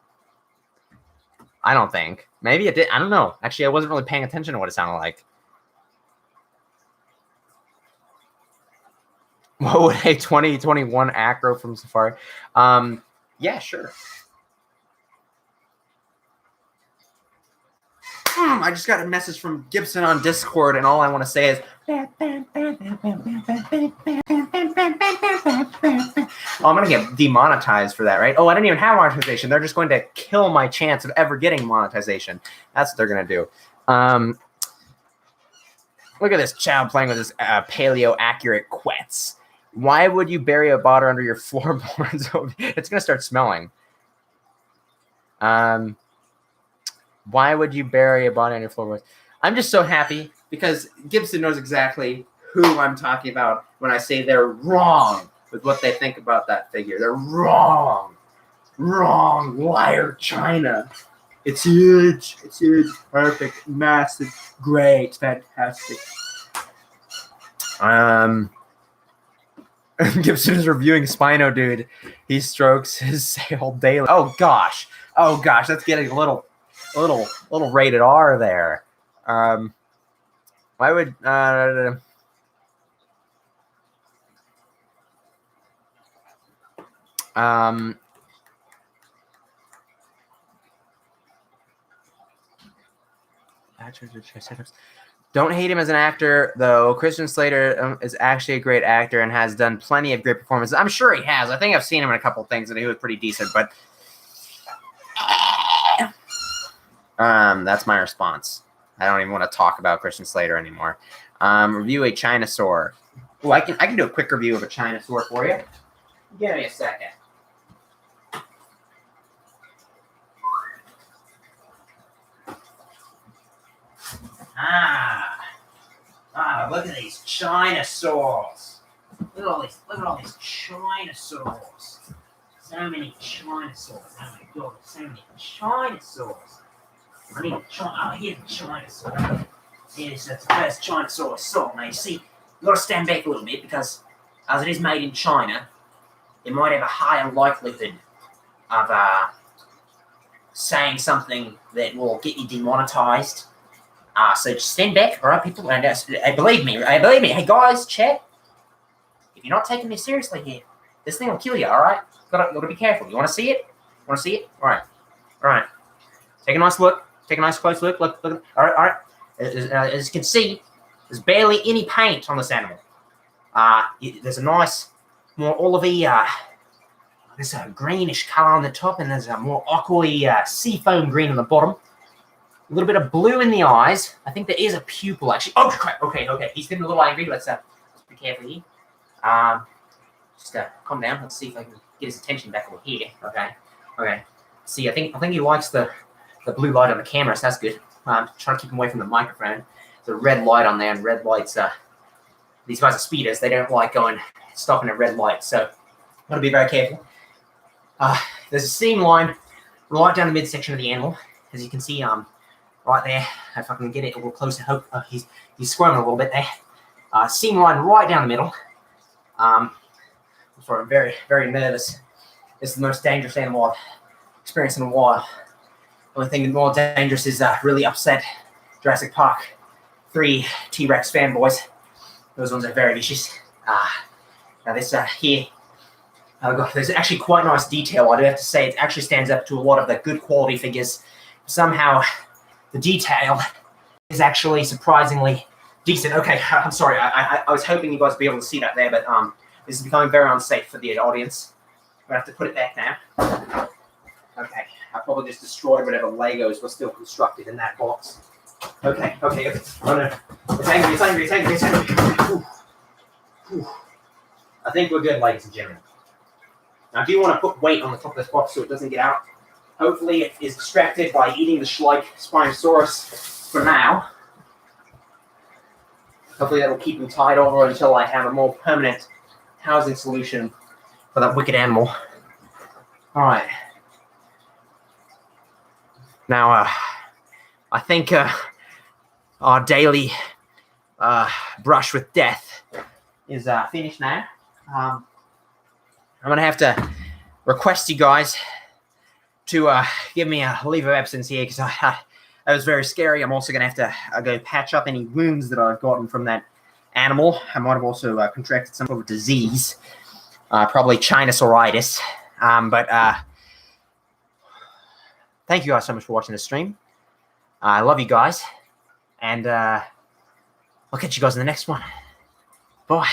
[SPEAKER 1] I don't think. Maybe it did. I don't know. Actually, I wasn't really paying attention to what it sounded like. What would a 2021 acro from Safari? Yeah, sure. I just got a message from Gibson on Discord, and all I want to say is, oh, I'm going to get demonetized for that, right? Oh, I didn't even have monetization. They're just going to kill my chance of ever getting monetization. That's what they're going to do. Look at this child playing with this paleo-accurate quets. Why would you bury a botter under your floorboards? It's going to start smelling. Why would you bury a body on your floorboards? I'm just so happy because Gibson knows exactly who I'm talking about when I say they're wrong with what they think about that figure. They're wrong. Wrong. Liar China. It's huge. It's huge. Perfect. Massive. Great. Fantastic. Gibson is reviewing Spino, dude. He strokes his sail daily. Oh gosh. That's getting a little rated R there. Why would don't hate him as an actor, though. Christian Slater is actually a great actor and has done plenty of great performances. I'm sure he has. I think I've seen him in a couple things and he was pretty decent, but that's my response. I don't even want to talk about Christian Slater anymore. Review a Chinasaur. Oh, I can do a quick review of a Chinasaur for you. Give me a second. Look at these Chinasaurs. Look at all these Chinasaurs. So many Chinasaurs. Oh my god, so many Chinasaurs. I need a here's a Chinasaur. Here's the first Chinasaur I saw. Now you see, you've got to stand back a little bit because as it is made in China, it might have a higher likelihood of saying something that will get you demonetized. So just stand back, all right, people, and believe me. Hey guys, chat. if you're not taking this seriously here, this thing will kill you. All right, gotta be careful. You want to see it? Want to see it? All right. Take a nice look. Take a nice close look. Look. All right. As you can see, there's barely any paint on this animal. There's a nice, more olivey, there's a greenish color on the top, and there's a more aqua seafoam green on the bottom. A little bit of blue in the eyes. I think there is a pupil, actually. Oh, crap. Okay. He's getting a little angry. Let's be careful here. Just calm down. Let's see if I can get his attention back over here. Okay. See, I think he likes the blue light on the camera, so that's good. Trying to keep him away from the microphone. There's a red light on there, and red lights, these guys are speeders. They don't like stopping at red lights, so got to be very careful. There's a seam line right down the midsection of the animal, as you can see, right there. If I can get it a little closer, hope he's squirming a little bit there. Seam line right down the middle. I'm very, very nervous. This is the most dangerous animal I've experienced in a while. The only thing more dangerous is really upset Jurassic Park 3 T-Rex fanboys. Those ones are very vicious. Now this here, there's actually quite nice detail. I do have to say, it actually stands up to a lot of the good quality figures. Somehow, the detail is actually surprisingly decent. Okay, I'm sorry. I was hoping you guys would be able to see that there, but this is becoming very unsafe for the audience. I'm gonna have to put it back now. Okay, I probably just destroyed whatever Legos were still constructed in that box. Okay. Oh no, it's angry. Whew. I think we're good, ladies and gentlemen. Now, I do want to put weight on the top of this box so it doesn't get out. Hopefully, it is distracted by eating the Schleich Spinosaurus for now. Hopefully, that will keep him tied over until I have a more permanent housing solution for that wicked animal. All right. Now, I think our daily brush with death is finished now. I'm going to have to request you guys to give me a leave of absence here because that was very scary. I'm also going to have to go patch up any wounds that I've gotten from that animal. I might have also contracted some sort of disease, probably Chinosauritis. But thank you guys so much for watching the stream. I love you guys. And I'll catch you guys in the next one. Bye.